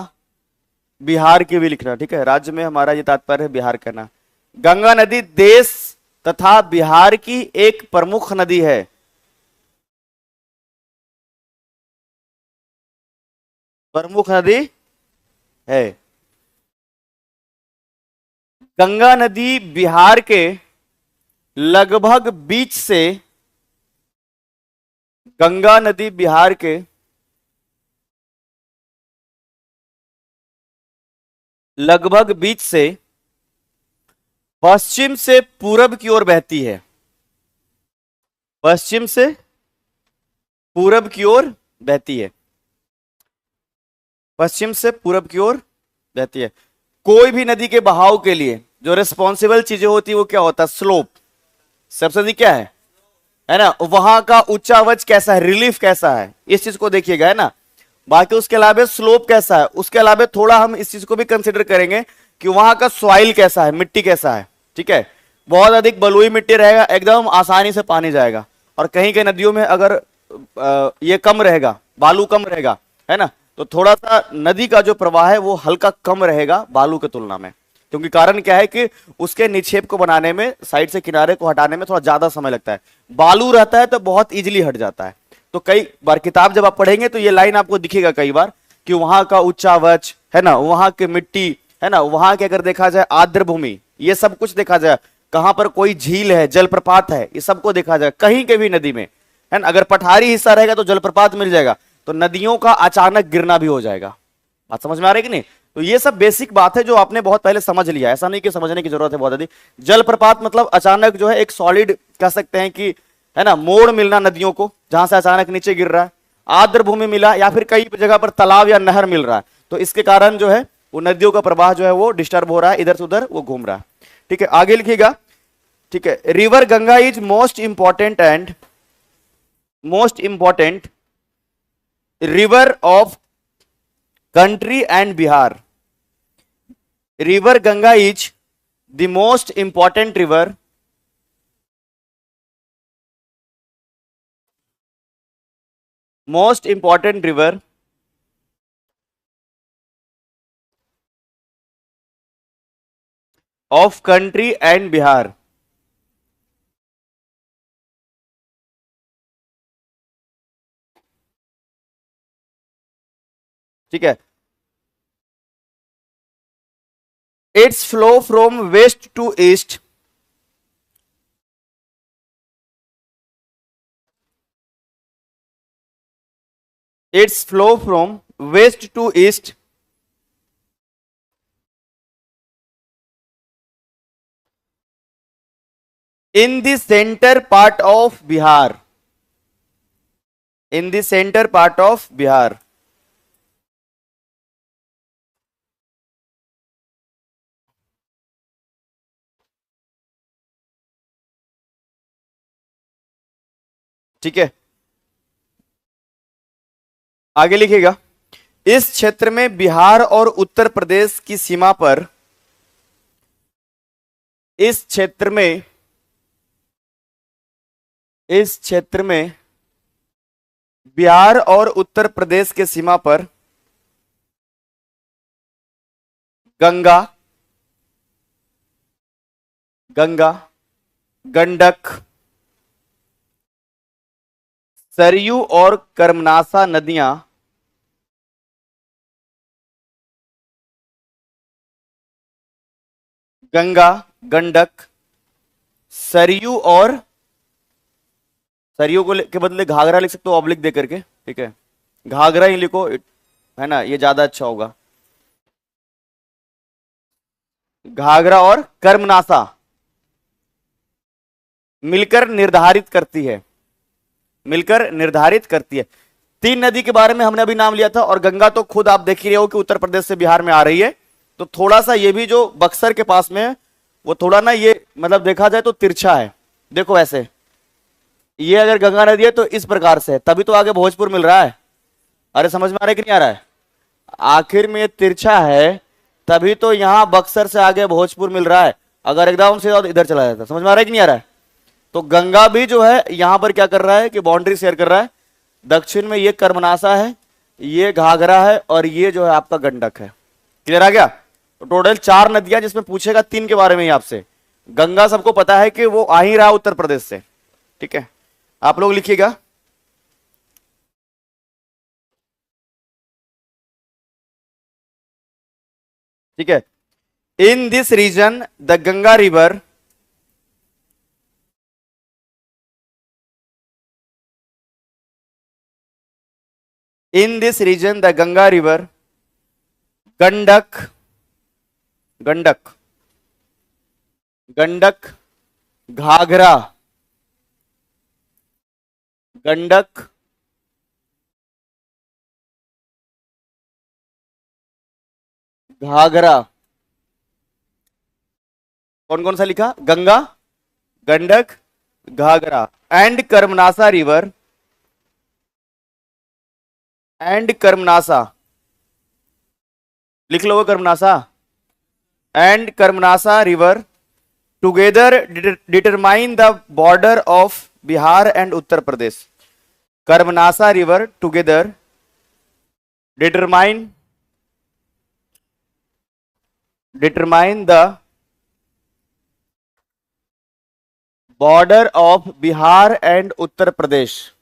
बिहार की भी लिखना, ठीक है। राज्य में हमारा ये तात्पर्य है बिहार कहना। गंगा नदी देश तथा बिहार की एक प्रमुख नदी है, प्रमुख नदी है। गंगा नदी बिहार के लगभग बीच से, गंगा नदी बिहार के लगभग बीच से पश्चिम से पूरब की ओर बहती है, पश्चिम से पूरब की ओर बहती है, पश्चिम से पूरब की ओर बहती है। कोई भी नदी के बहाव के लिए जो रिस्पॉन्सिबल चीजें होती है वो क्या होता है, स्लोप। सबसे अधिक क्या है ना, वहां का उच्चावच कैसा है, रिलीफ कैसा है, इस चीज को देखिएगा, है ना। बाकी उसके अलावा स्लोप कैसा है, उसके अलावा थोड़ा हम इस चीज को भी कंसिडर करेंगे कि वहां का सॉइल कैसा है, मिट्टी कैसा है, ठीक है। बहुत अधिक बलुई मिट्टी रहेगा, एकदम आसानी से पानी जाएगा, और कहीं कहीं नदियों में अगर ये कम रहेगा, बालू कम रहेगा, है ना, तो थोड़ा सा नदी का जो प्रवाह है वो हल्का कम रहेगा बालू के तुलना में, क्योंकि कारण क्या है कि उसके निक्षेप को बनाने में, साइड से किनारे को हटाने में थोड़ा ज्यादा समय लगता है। बालू रहता है तो बहुत इजीली हट जाता है। तो कई बार किताब जब आप पढ़ेंगे तो ये लाइन आपको दिखेगा कई बार कि वहां का उच्चावच, है ना, वहां की मिट्टी, है ना, वहां के अगर देखा जाए आर्द्र भूमि, ये सब कुछ देखा जाए, कहां पर कोई झील है, जलप्रपात है, ये सबको देखा जाए कहीं के भी नदी में, है ना। अगर पठारी हिस्सा रहेगा तो जलप्रपात मिल जाएगा, तो नदियों का अचानक गिरना भी हो जाएगा। बात समझ में आ रही है कि नहीं? तो ये सब बेसिक बात है जो आपने बहुत पहले समझ लिया, ऐसा नहीं कि समझने की जरूरत है बहुत अधिक। जलप्रपात मतलब अचानक जो है एक सॉलिड कह सकते हैं कि, है ना, मोड़ मिलना नदियों को, जहां से अचानक नीचे गिर रहा है। आर्द्र भूमि मिला, या फिर कई जगह पर तालाब या नहर मिल रहा है, तो इसके कारण जो है वो नदियों का प्रवाह जो है वो डिस्टर्ब हो रहा है, इधर से उधर वो घूम रहा है, ठीक है। आगे लिखिएगा, ठीक है। River Ganga is most important river of country and Bihar. River Ganga is the most important river of country and Bihar. ठीक है. Its flow from west to east. Its flow from west to east in the center part of Bihar. In the center part of Bihar. ठीक है, आगे लिखिएगा. इस क्षेत्र में बिहार और उत्तर प्रदेश की सीमा पर, इस क्षेत्र में बिहार और उत्तर प्रदेश के सीमा पर गंगा, गंडक, सरयू और कर्मनासा नदियां गंगा, गंडक, सरयू और सरयू को के बदले घाघरा लिख सकते हो ऑब्लिक दे करके. ठीक है, घाघरा ही लिखो, है ना, ये ज्यादा अच्छा होगा. घाघरा और कर्मनासा मिलकर निर्धारित करती है. तीन नदी के बारे में हमने अभी नाम लिया था, और गंगा तो खुद आप देख ही रहे हो कि उत्तर प्रदेश से बिहार में आ रही है. तो थोड़ा सा ये भी जो बक्सर के पास में है वो थोड़ा ना, ये मतलब देखा जाए तो तिरछा है. देखो ऐसे, ये अगर गंगा नदी है तो इस प्रकार से है, तभी तो आगे भोजपुर मिल रहा है. अरे समझ में आ रहा है कि नहीं आ रहा है? आखिर में ये तिरछा है, तभी तो यहां बक्सर से आगे भोजपुर मिल रहा है. अगर एकदम सीधा तो इधर चला जाता. समझ में आ रहा है कि नहीं आ रहा है? तो गंगा भी जो है यहां पर क्या कर रहा है कि बाउंड्री शेयर कर रहा है. दक्षिण में ये कर्मनासा है, ये घाघरा है, और ये जो है आपका गंडक है. क्लियर आ गया? तो टोटल 4 नदियां, जिसमें पूछेगा 3 के बारे में ही आपसे. गंगा सबको पता है कि वो आ ही रहा उत्तर प्रदेश से. ठीक है, आप लोग लिखिएगा. ठीक है, in this region the Ganga river Gandak, Ghaghara, Gandak, Ghaghara, कौन कौन सा लिखा? गंगा, गंडक, घाघरा, एंड कर्मनासा रिवर, लिख लो Karmanasa. And Karmanasa river together determine the border of Bihar and Uttar Pradesh. Karmanasa river together determine the border of Bihar and Uttar Pradesh.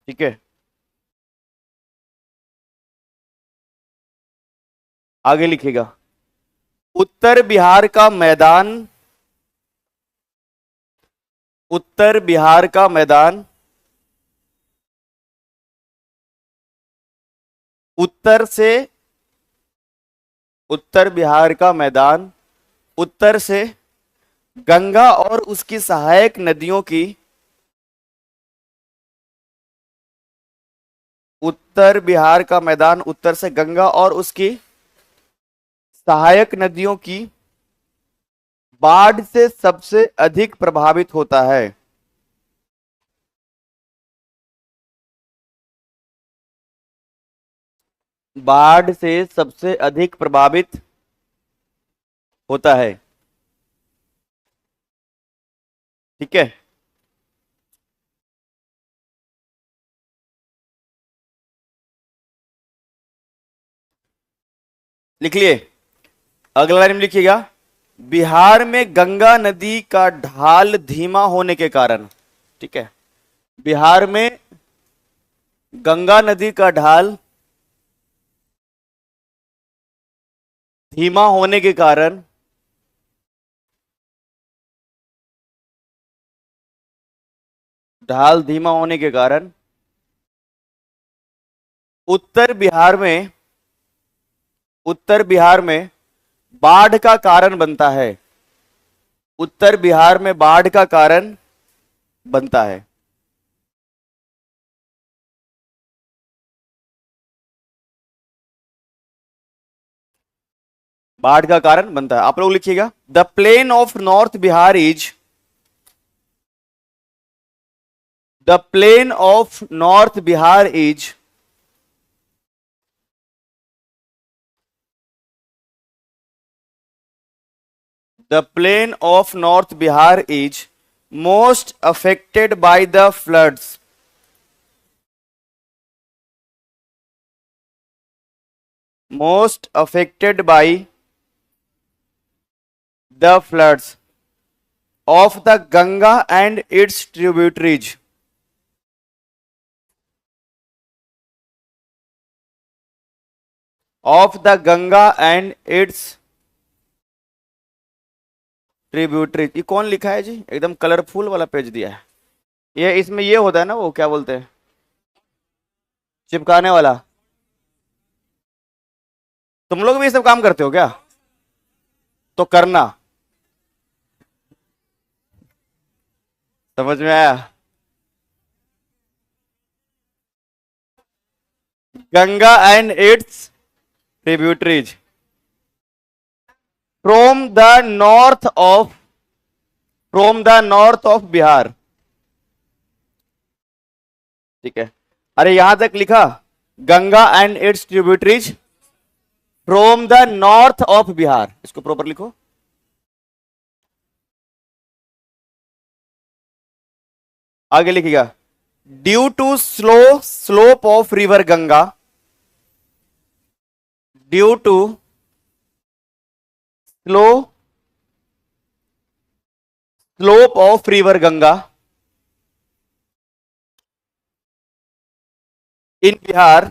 ठीक है, आगे लिखिएगा. उत्तर बिहार का मैदान उत्तर बिहार का मैदान उत्तर से गंगा और उसकी सहायक नदियों की उत्तर बिहार का मैदान उत्तर से गंगा और उसकी सहायक नदियों की बाढ़ से सबसे अधिक प्रभावित होता है? बाढ़ से सबसे अधिक प्रभावित होता है। ठीक है, लिख लिए। अगला लाइन में लिखिएगा, बिहार में गंगा नदी का ढाल धीमा होने के कारण। ठीक है, बिहार में गंगा नदी का ढाल धीमा होने के कारण ढाल धीमा होने के कारण उत्तर बिहार में बाढ़ का कारण बनता है। उत्तर बिहार में बाढ़ का कारण बनता है। बाढ़ का कारण बनता है। आप लोग लिखिएगा, the plain of north Bihar is, the plain of north Bihar is the plain of North Bihar is most affected by the floods. Most affected by the floods of the Ganga and its tributaries. Of the Ganga and its tributary. ये कौन लिखा है जी? एकदम colourful वाला page दिया है। ये इसमें ये होता है ना, वो क्या बोलते हैं, चिपकाने वाला। तुम लोग भी ये सब काम करते हो क्या? तो करना। समझ में आया? Ganga and its tributaries from the north of Bihar. ठीक है, अरे यहां तक लिखा, Ganga and its tributaries from the north of Bihar. इसको प्रॉपर लिखो। आगे लिखिएगा, due to slope of river Ganga, due to slope of river Ganga in Bihar,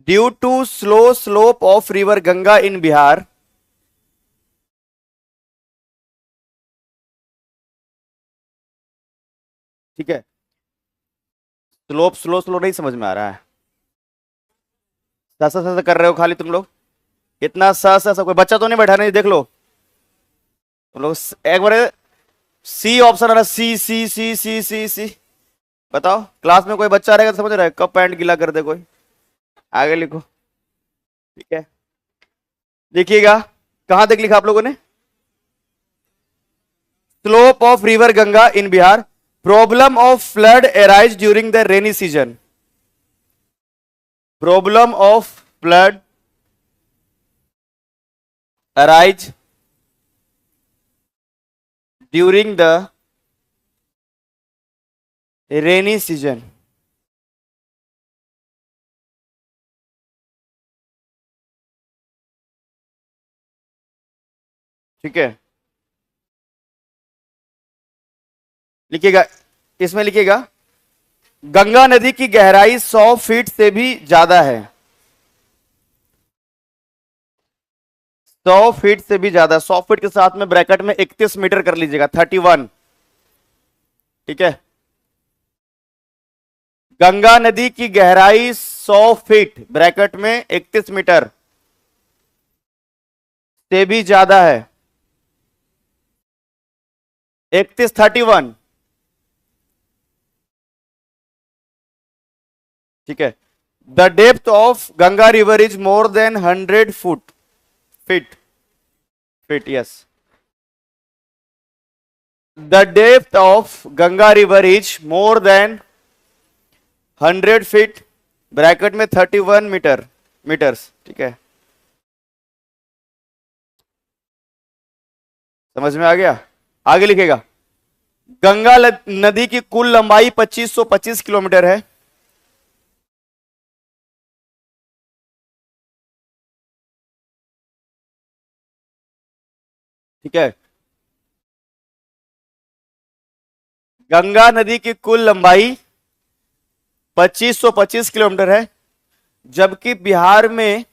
due to slope of river Ganga in Bihar, ठीक है। स्लो नहीं समझ में आ रहा है? सा कर रहे हो खाली तुम लोग, इतना सा कोई बच्चा तो नहीं बैठा? नहीं, देख लो तुम लोग। एक बार सी ऑप्शन आ रहा, सी सी सी सी सी सी। बताओ, क्लास में कोई बच्चा रहेगा तो समझ रहा है, कब पैंट गीला कर दे कोई। आगे लिखो। ठीक है, लिखिएगा, कहां तक लिखा आप लोगों ने? Slope of river Ganga in Bihar, problem of flood arise during the rainy season, problem of flood arise during the rainy season. ठीक है, लिखिएगा, इसमें लिखिएगा, गंगा नदी की गहराई 100 फीट से भी ज्यादा है। 100 फीट से भी ज्यादा, 100 फीट के साथ में ब्रैकेट में 31 मीटर कर लीजिएगा, 31। ठीक है, गंगा नदी की गहराई 100 फीट ब्रैकेट में 31 मीटर से भी ज्यादा है। 31। ठीक है, the depth of Ganga river is more than 100 feet. Feet, yes. The depth of Ganga river is more than 100 feet, bracket में 31 मीटर्स, ठीक है। समझ में आ गया? आगे लिखेगा, गंगा नदी की कुल लंबाई 2525 किलोमीटर है। ठीक है, गंगा नदी की कुल लंबाई 2525 किलोमीटर है, जबकि बिहार में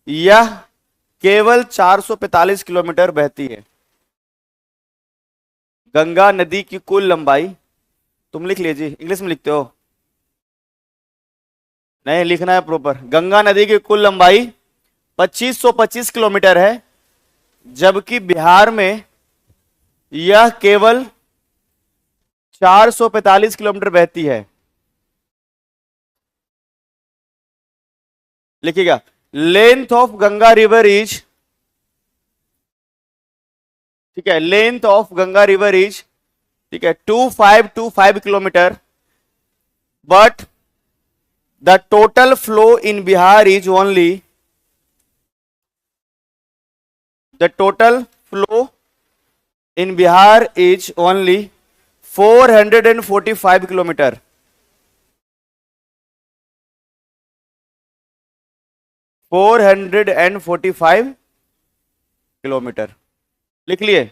यह केवल 445 किलोमीटर बहती है। गंगा नदी की कुल लंबाई, तुम लिख लीजिए, इंग्लिश में लिखते हो? नहीं, लिखना है प्रॉपर। गंगा नदी की कुल लंबाई 2525 किलोमीटर है, जबकि बिहार में यह केवल 445 किलोमीटर बहती है। लिखिएगा, length of Ganga river is, ठीक है, length of Ganga river is, ठीक है, 2525 kilometre, but the total flow in Bihar is only, the total flow in Bihar is only 445 kilometre. 445 kilometre लिख लिए।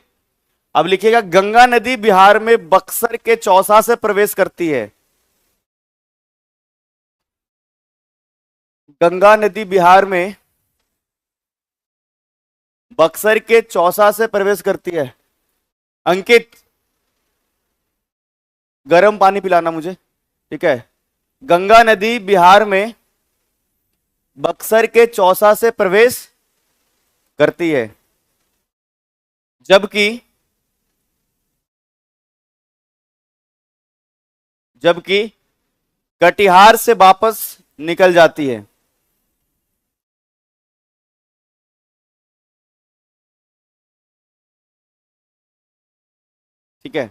अब लिखिएगा, गंगा नदी बिहार में बक्सर के चौसा से प्रवेश करती है। गंगा नदी बिहार में बक्सर के चौसा से प्रवेश करती है। अंकित, गर्म पानी पिलाना मुझे, ठीक है। गंगा नदी बिहार में बक्सर के चौसा से प्रवेश करती है, जबकि कटिहार से वापस निकल जाती है। ठीक है,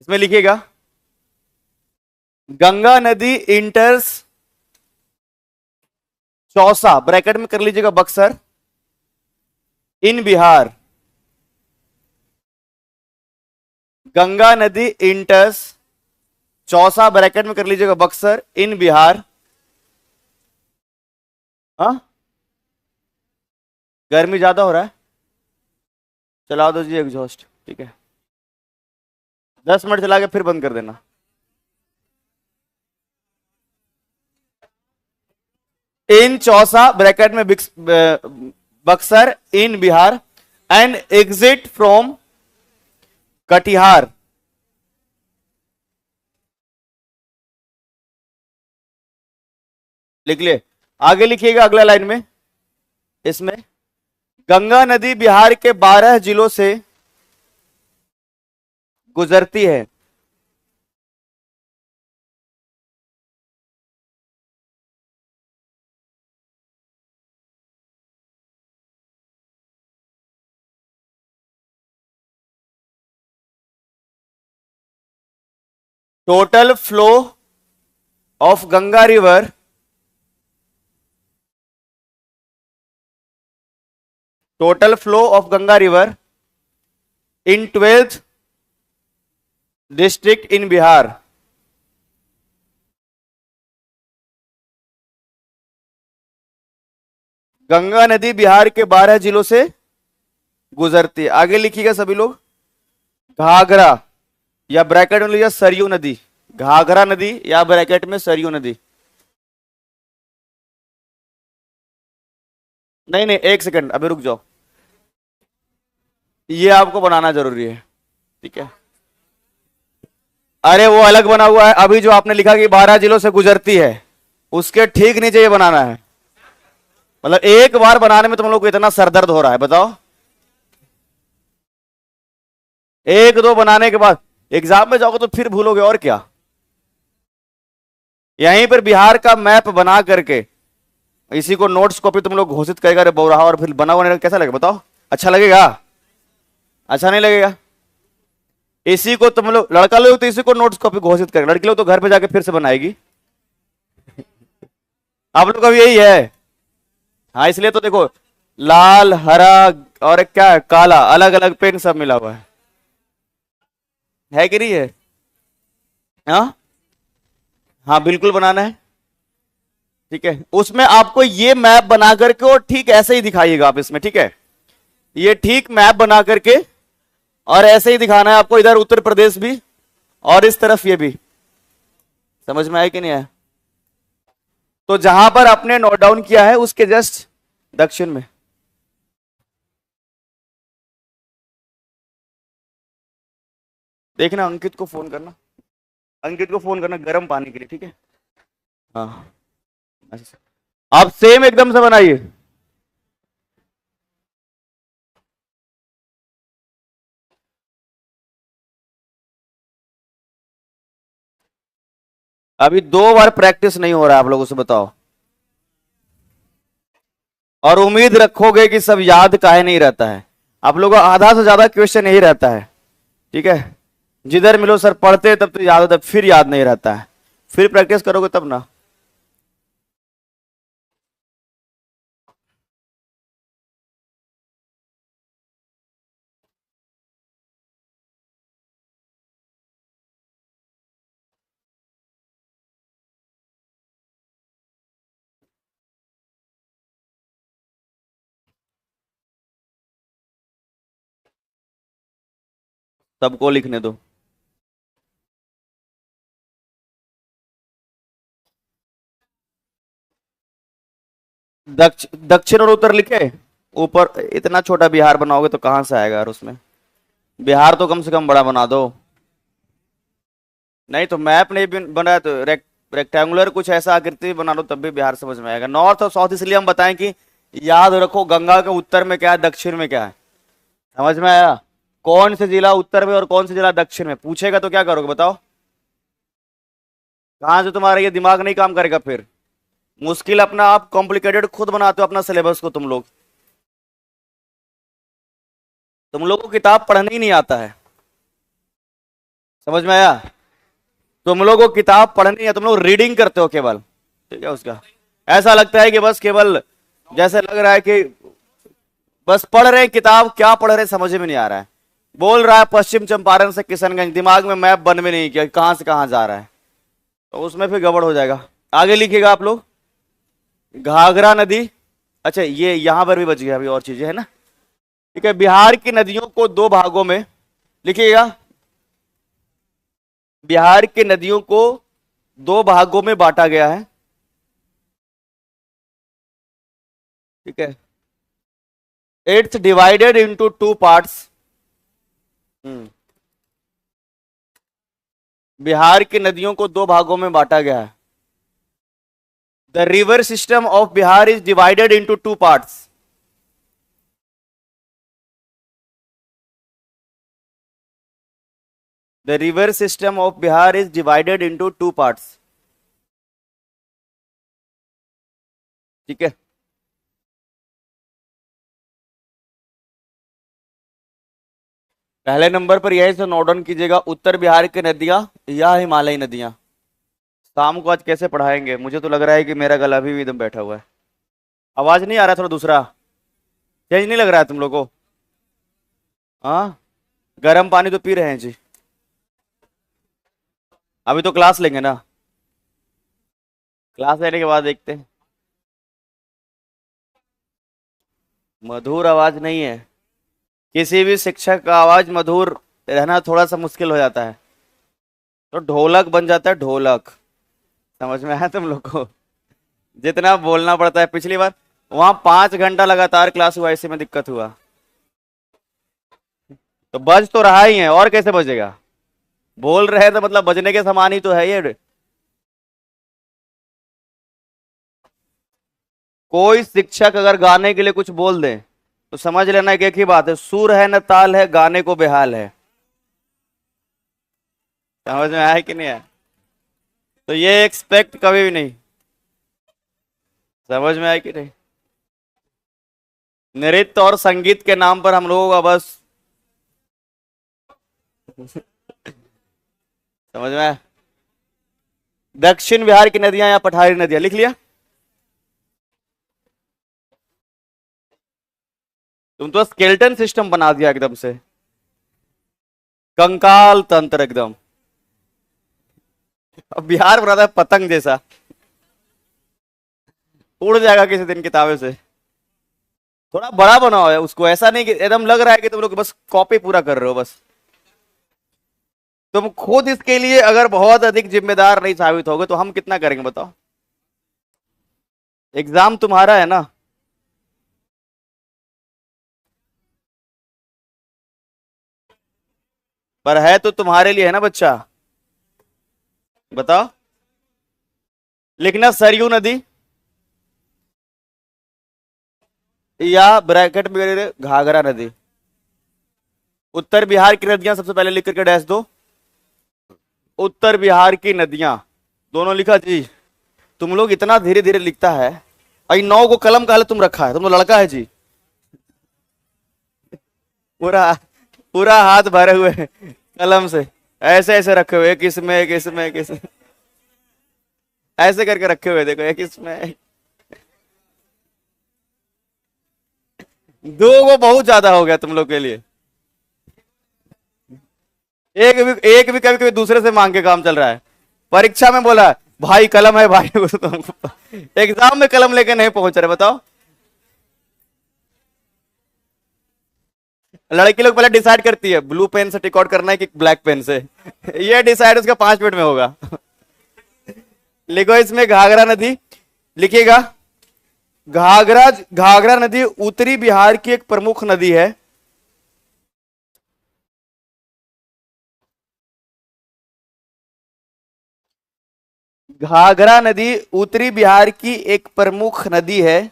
इसमें लिखिएगा, गंगा नदी इंटर्स चौसा, ब्रैकेट में कर लीजिएगा बक्सर, इन बिहार। गंगा नदी इंटर्स चौसा, ब्रैकेट में कर लीजिएगा बक्सर, इन बिहार। हाँ, गर्मी ज्यादा हो रहा है, चला दो जी एग्जॉस्ट, ठीक है। 10 मिनट चला के फिर बंद कर देना। इन चौसा, ब्रैकेट में Buxar, in Bihar, and exit from Katihar. लिख लिए। आगे लिखिएगा अगला लाइन में, इसमें गंगा नदी बिहार के 12 जिलों से गुजरती है। Total flow of Ganga river, total flow of Ganga river in 12th district in Bihar. Ganga नदी बिहार के 12 जिलों से गुजरती है। आगे लिखिएगा सभी लोग, घाघरा या ब्रैकेट में लीजिए सरयू नदी, घाघरा नदी या ब्रैकेट में सरयू नदी। नहीं नहीं, एक सेकंड, अभी रुक जाओ, ये आपको बनाना जरूरी है, ठीक है। अरे वो अलग बना हुआ है, अभी जो आपने लिखा कि 12 जिलों से गुजरती है, उसके ठीक नीचे ये बनाना है। मतलब एक बार बनाने में तुम लोग को इतना सरदर्द हो रहा है, बताओ। एक दो बनाने के बाद एग्जाम में जाओगे तो फिर भूलोगे, और क्या। यहीं पर बिहार का मैप बना करके इसी को नोट्स कॉपी तुम लोग घोषित करेगा रे बौराहा, और फिर बना हुआ नहीं कैसा लगेगा बताओ? अच्छा लगेगा? अच्छा नहीं लगेगा। इसी को तुम लोग लड़का लोग तो इसी को नोट्स कॉपी घोषित करेगा, लड़की लोग तो घर पे जाके फिर से बनाएगी। आप लोग का भी यही है। हाँ इसलिए तो देखो, लाल हरा और एक क्या है काला, अलग अलग पेन सब मिला हुआ है कि नहीं है? हाँ हाँ बिल्कुल बनाना है। ठीक है, उसमें आपको ये मैप बना करके और ठीक ऐसे ही दिखाइएगा आप इसमें, ठीक है? ये ठीक मैप बना करके और ऐसे ही दिखाना है आपको, इधर उत्तर प्रदेश भी और इस तरफ ये भी। समझ में आया कि नहीं आया? तो जहां पर आपने नोट डाउन किया है उसके जस्ट दक्षिण में। देखना, अंकित को फोन करना, अंकित को फोन करना गर्म पानी के लिए, ठीक है? हाँ अच्छा, आप सेम एकदम से बनाइए। अभी 2 बार प्रैक्टिस नहीं हो रहा है आप लोगों से, बताओ? और उम्मीद रखोगे कि सब याद काहे नहीं रहता है? आप लोगों को आधा से ज्यादा क्वेश्चन यही रहता है, ठीक है? जिधर मिलो सर पढ़ते तब तो याद होता है, फिर याद नहीं रहता है, फिर प्रैक्टिस करोगे तब ना। सबको लिखने दो। दक्षिण और उत्तर लिखे ऊपर। इतना छोटा बिहार बनाओगे तो कहां से आएगा यार उसमें? बिहार तो कम से कम बड़ा बना दो। नहीं तो मैप नहीं बनाया तो रेक्टेंगुलर कुछ ऐसा आकृति बना लो, तब भी बिहार समझ में आएगा। नॉर्थ और साउथ इसलिए हम बताएं कि याद रखो गंगा के उत्तर में क्या है, दक्षिण में क्या है। समझ में आया? कौन से जिला उत्तर में और कौन से जिला दक्षिण में, पूछेगा तो क्या करोगे बताओ? कहां से तुम्हारा ये दिमाग नहीं काम करेगा फिर? मुश्किल अपना आप कॉम्प्लिकेटेड खुद बनाते हो अपना सिलेबस को तुम लोग। तुम लोग को किताब पढ़ने ही नहीं आता है। समझ में आया? तुम लोग को किताब पढ़नी है, तुम लोग रीडिंग करते हो केवल, ठीक है? उसका ऐसा लगता है कि बस केवल, जैसे लग रहा है कि बस पढ़ रहे हैं किताब, क्या पढ़ रहे हैं समझ में नहीं आ रहा है। बोल रहा है पश्चिम चंपारण से किशनगंज, दिमाग में मैप बन में नहीं किया कहां से कहां जा रहा है, तो उसमें फिर गड़बड़ हो जाएगा। आगे लिखिएगा आप लोग, घाघरा नदी। अच्छा ये यहां पर भी बच गया, अभी और चीजें है ना। ठीक है, बिहार की नदियों को 2 भागों में लिखिएगा। बिहार की नदियों को 2 भागों में बांटा गया है, ठीक है? It's divided into 2 parts. Bihar की नदियों को 2 भागों में बांटा गया है। The river system of Bihar is divided into 2 parts. The river system of Bihar is divided into 2 parts, ठीक है? पहले नंबर पर यही से नोट डाउन कीजिएगा, उत्तर बिहार की नदियां या हिमालयी नदियां। शाम को आज कैसे पढ़ाएंगे? मुझे तो लग रहा है कि मेरा गला भी एकदम बैठा हुआ है। आवाज नहीं आ रहा, थोड़ा दूसरा चेंज नहीं लग रहा है तुम लोगों को? हाँ, गर्म पानी तो पी रहे हैं जी। अभी तो क्लास लेंगे ना, क्लास लेने के बाद देखते हैं। मधुर आवाज नहीं है, किसी भी शिक्षक का आवाज मधुर रहना थोड़ा सा मुश्किल हो जाता है, तो ढोलक बन जाता है, ढोलक। समझ में आया तुम लोग को? जितना बोलना पड़ता है, पिछली बार वहां 5 घंटा लगातार क्लास हुआ, इसी में दिक्कत हुआ। तो बज तो रहा ही है, और कैसे बजेगा? बोल रहे हैं तो मतलब बजने के समान ही तो है ये। कोई शिक्षक अगर गाने के लिए कुछ बोल दे तो समझ लेना कि एक ही बात है, सुर है न ताल है, गाने को बेहाल है। समझ में आया कि नहीं है? तो ये एक्सपेक्ट कभी भी नहीं। समझ में आया कि नहीं? नृत्य और संगीत के नाम पर हम लोगों का बस समझ में आया? दक्षिण बिहार की नदियां या पठारी नदियां, लिख लिया? तुम तो स्केलेटन सिस्टम बना दिया एकदम से, कंकाल तंत्र एकदम। अब बिहार बना था पतंग जैसा, उड़ जाएगा किसी दिन किताबें से। थोड़ा बड़ा बनाओ है उसको, ऐसा नहीं कि एकदम लग रहा है कि तुम लोग बस कॉपी पूरा कर रहे हो बस। तुम खुद इसके लिए अगर बहुत अधिक जिम्मेदार नहीं साबित होगे तो हम कितना करेंगे बताओ? एग्जाम तुम्हारा है ना। पर है तो तुम्हारे लिए है ना बच्चा। बताओ। लिखना सरयू नदी या ब्रैकेट में घाघरा नदी। उत्तर बिहार की नदियां सबसे पहले लिख करके डैश दो। उत्तर बिहार की नदियां, दोनों लिखा जी। तुम लोग इतना धीरे धीरे लिखता है। आई 9 को कलम का हाल तुम रखा है, तुम लोग लड़का है जी। पूरा पूरा हाथ भरे हुए कलम से, ऐसे ऐसे रखे हुए, किसमें किसमें किसमें, ऐसे करके रखे हुए, देखो एक इसमें। दो वो बहुत ज्यादा हो गया तुम लोग के लिए। एक भी कभी कभी दूसरे से मांग के काम चल रहा है। परीक्षा में बोला भाई कलम है भाई एग्जाम में कलम लेके नहीं पहुंच रहे, बताओ। लड़की लोग पहले डिसाइड करती है ब्लू पेन से टिक आउट करना है कि ब्लैक पेन से। ये डिसाइड उसका 5 मिनट में होगा। लिखो इसमें घाघरा नदी, लिखिएगा। घाघरा घाघरा नदी उत्तरी बिहार की एक प्रमुख नदी है। घाघरा नदी उत्तरी बिहार की एक प्रमुख नदी है,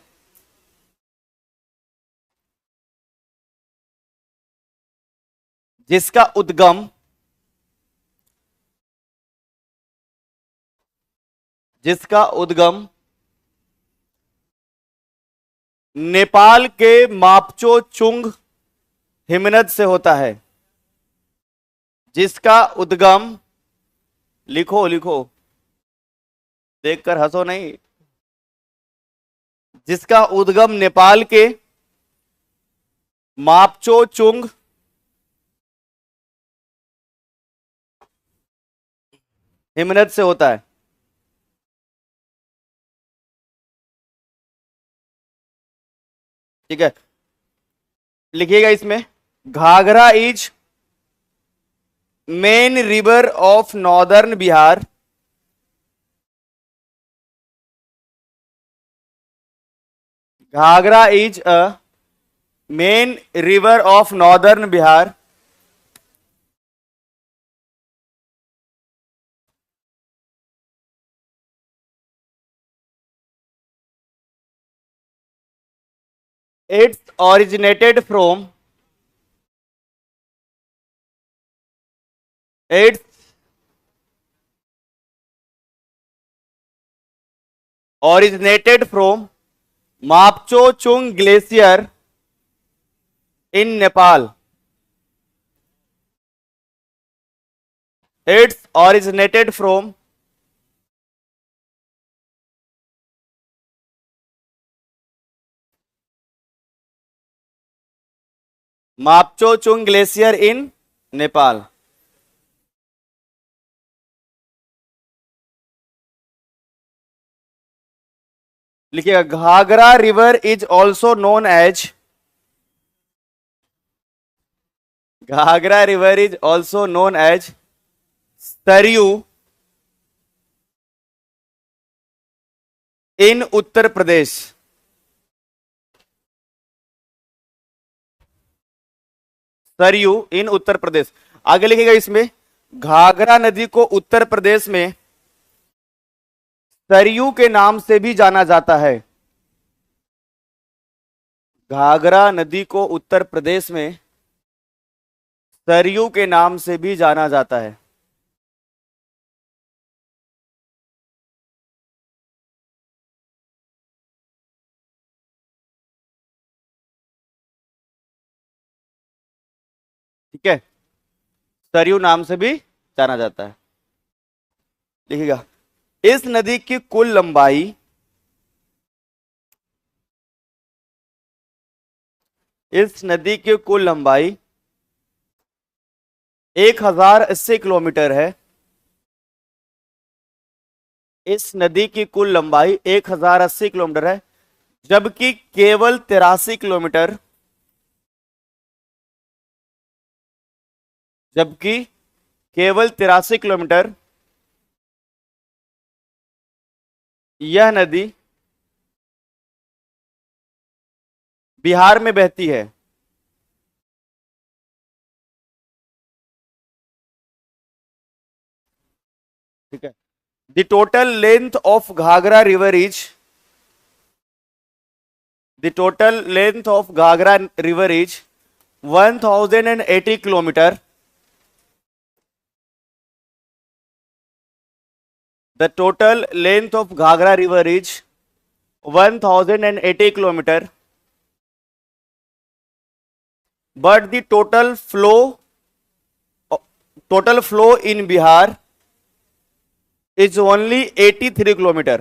जिसका उद्गम जिसका उद्गम नेपाल के मापचो चुंग हिमनद से होता है। जिसका उद्गम, लिखो लिखो, देखकर हंसो नहीं। जिसका उद्गम नेपाल के मापचो चुंग हिमनद से होता है। ठीक है, लिखिएगा इसमें। Ghaghara is main river of northern Bihar. Ghaghara is a main river of northern Bihar. It's originated from it's originated from Mapcho Chung Glacier in Nepal. It's originated from Mapcho Chung Glacier in Nepal. लिखिएगा Ghaghara river is also known as Ghaghara river is also known as Sarayu in Uttar Pradesh. Sarayu in Uttar Pradesh. आगे लिखिएगा इसमें, घाघरा नदी को उत्तर प्रदेश में सरयू के नाम से भी जाना जाता है। घाघरा नदी को उत्तर प्रदेश में सरयू के नाम से भी जाना जाता है। ठीक है, सरयू नाम से भी जाना जाता है। लिखिएगा, इस नदी की कुल लंबाई, इस नदी की कुल लंबाई 1080 किलोमीटर है। इस नदी की कुल लंबाई 1080 किलोमीटर है, जबकि केवल 83 किलोमीटर, जबकि केवल 83 किलोमीटर यह नदी बिहार में बहती है। ठीक है, the total length of Ghaghara river is, the total length of Ghaghara river is 1080 kilometre. The total length of Ghagra river is 1080 kilometer, but the total flow in Bihar is only 83 kilometer.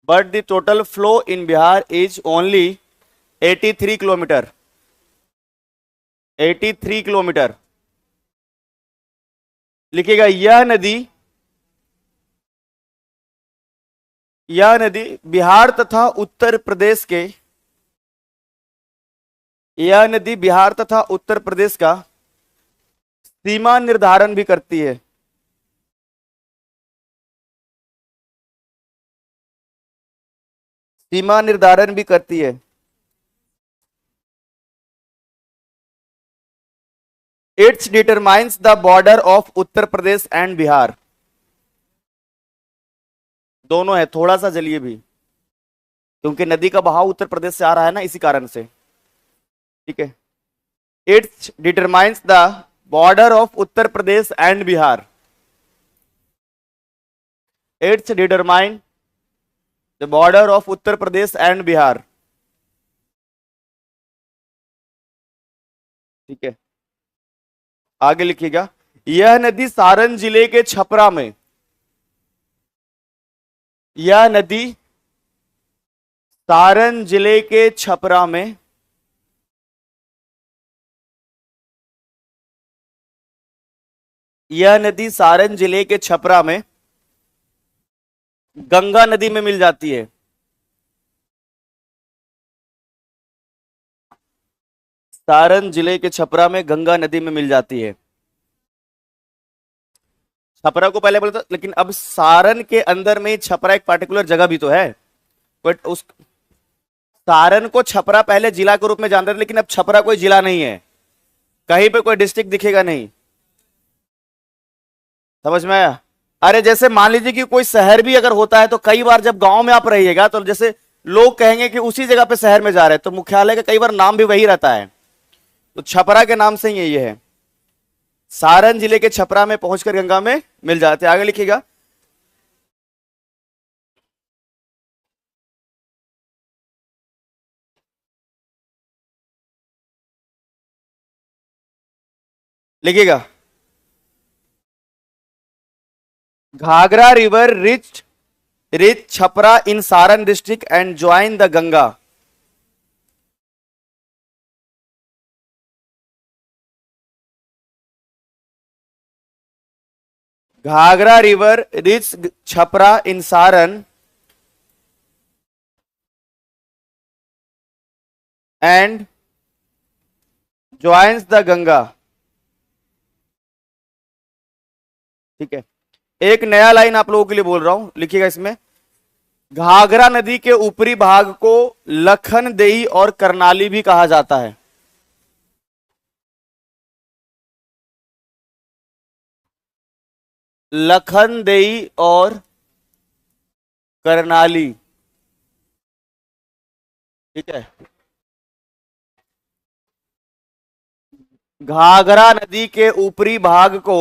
But the total flow in Bihar is only 83 kilometer. 83 kilometre. लिखिएगा, यह नदी बिहार तथा उत्तर प्रदेश के, यह नदी बिहार तथा उत्तर प्रदेश का सीमा निर्धारण भी करती है। सीमा निर्धारण भी करती है। It's determines the border of Uttar Pradesh and Bihar. दोनों है, थोड़ा सा जलिए भी, क्योंकि नदी का बहाव उत्तर प्रदेश से आ रहा है ना, इसी कारण से। ठीक है, it's determines the border of Uttar Pradesh and Bihar. It's determine the border of Uttar Pradesh and Bihar. ठीक है, आगे लिखिएगा, यह नदी सारण जिले के छपरा में, यह नदी सारण जिले के छपरा में यह नदी सारण जिले के छपरा में गंगा नदी में मिल जाती है। सारण जिले के छपरा में गंगा नदी में मिल जाती है। छपरा को पहले बोला था, लेकिन अब सारण के अंदर में छपरा एक पार्टिकुलर जगह भी तो है, बट उस सारण को छपरा पहले जिला के रूप में जानते थे, लेकिन अब छपरा कोई जिला नहीं है, कहीं पे कोई डिस्ट्रिक्ट दिखेगा नहीं। समझ में आया? अरे जैसे मान लीजिए कि कोई शहर भी अगर होता है, तो कई बार जब गांव में आप रहिएगा तो जैसे लोग कहेंगे कि उसी जगह पे शहर में जा रहे हैं, तो मुख्यालय का कई बार नाम भी वही रहता है, तो छपरा के नाम से ही ये है। सारण जिले के छपरा में पहुंचकर गंगा में मिल जाते हैं। आगे लिखिएगा, लिखिएगा, Ghaghara river reach Chhapra in Saran district and join the Ganga. Ghaghara river reach Chhapra in Saran and joins the Ganga. ठीक है, एक नया लाइन आप लोगों के लिए बोल रहा हूं, लिखिएगा इसमें, घाघरा नदी के ऊपरी भाग को लखनदेई और करनाली भी कहा जाता है। लखनदेई और करनाली। ठीक है, घाघरा नदी के ऊपरी भाग को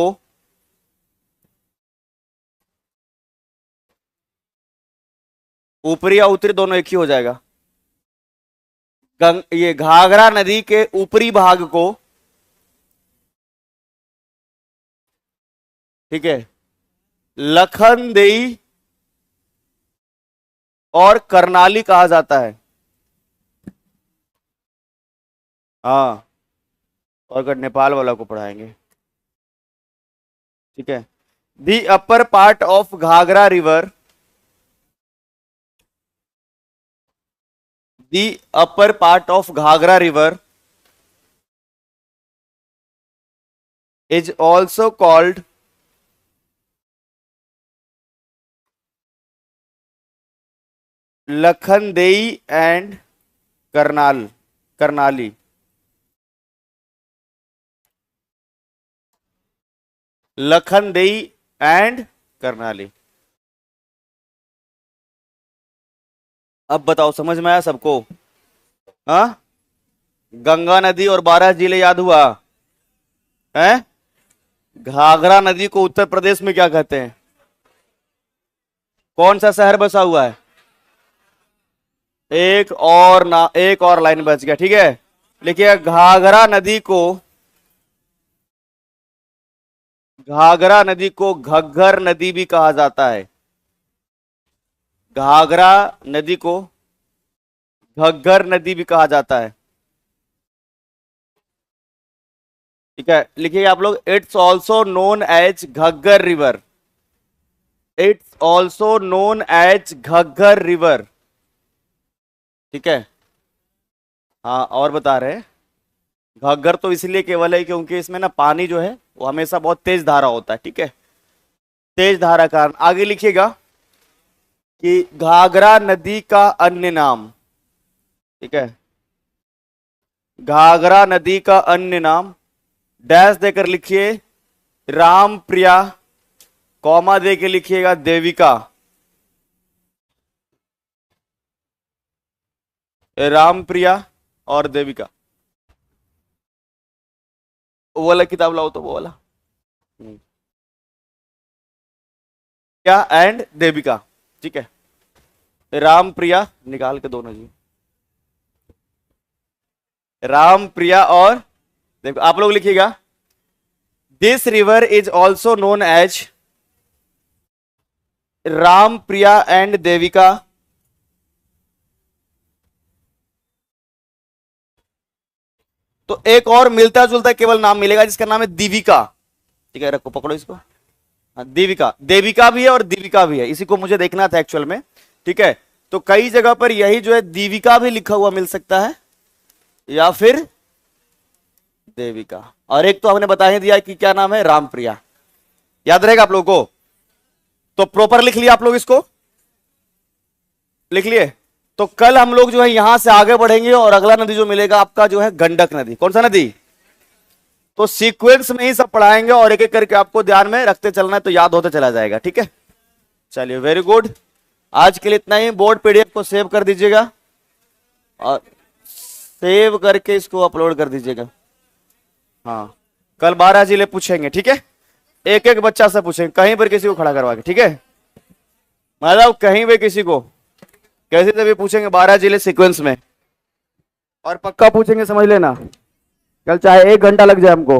ऊपरी या उत्तरी दोनों एक ही हो जाएगा। ये घाघरा नदी के ऊपरी भाग को, ठीक है, लखनदेई और करनाली कहा जाता है। हाँ, और अगर नेपाल वाला को पढ़ाएंगे, ठीक है। The upper part of Ghaghara river, the upper part of Ghaghara river is also called Lakhandei and Karnali. Lakhandei and Karnali. अब बताओ समझ में आया सबको? हाँ, गंगा नदी और 12 जिले याद हुआ है। घाघरा नदी को उत्तर प्रदेश में क्या कहते हैं? कौन सा शहर बसा हुआ है? एक और लाइन बच गया, ठीक है। लिखिए, घाघरा नदी को घग्गर नदी भी कहा जाता है। घाघरा नदी को घग्गर नदी भी कहा जाता है, ठीक है। लिखिए आप लोग, it's also known as Ghaggar river. It's also known as Ghaggar river, ठीक है। हाँ, और बता रहे हैं, घग्गर तो इसलिए केवल है क्योंकि इसमें ना पानी जो है वो हमेशा बहुत तेज धारा होता है, ठीक है। तेज धारा कारण। आगे लिखिएगा कि घाघरा नदी का अन्य नाम, ठीक है। घाघरा नदी का अन्य नाम, डैश देकर लिखिए रामप्रिया, कॉमा दे के लिखिएगा देविका। रामप्रिया और देविका। वो वाला किताब लाओ तो, वो वाला क्या, एंड देविका, ठीक है। रामप्रिया निकाल के दोनों जी, रामप्रिया और देविका। आप लोग लिखिएगा, this river is also known as Rampriya and Devika. तो एक और मिलता जुलता केवल नाम मिलेगा जिसका नाम है दीविका, ठीक है। रखो, पकड़ो इसको। हाँ, देविका, देविका भी है और दीविका भी है, इसी को मुझे देखना था एक्चुअल में, ठीक है। तो कई जगह पर यही जो है दीविका भी लिखा हुआ मिल सकता है या फिर देविका। और एक तो हमने बता ही दिया कि क्या नाम है, रामप्रिया। याद रहेगा आप लोगों को? तो प्रॉपर लिख लिया आप लोग, इसको लिख लिए। तो कल हम लोग जो है यहां से आगे बढ़ेंगे और अगला नदी जो मिलेगा आपका जो है गंडक नदी। कौन सा नदी? तो सीक्वेंस में ही सब पढ़ाएंगे और एक एक करके आपको ध्यान में रखते चलना है, तो याद होते चला जाएगा, ठीक है। चलिए, वेरी गुड। आज के लिए इतना ही। बोर्ड पीडीएफ को सेव कर दीजिएगा और सेव करके इसको अपलोड कर दीजिएगा। हाँ, कल 12 जिले पूछेंगे, ठीक है। एक एक बच्चा से पूछेंगे, कहीं पर किसी को खड़ा करवा के, ठीक है। मतलब कहीं भी किसी को कैसे से भी पूछेंगे, 12 जिले सीक्वेंस में, और पक्का पूछेंगे, समझ लेना। कल चाहे 1 घंटा लग जाए हमको।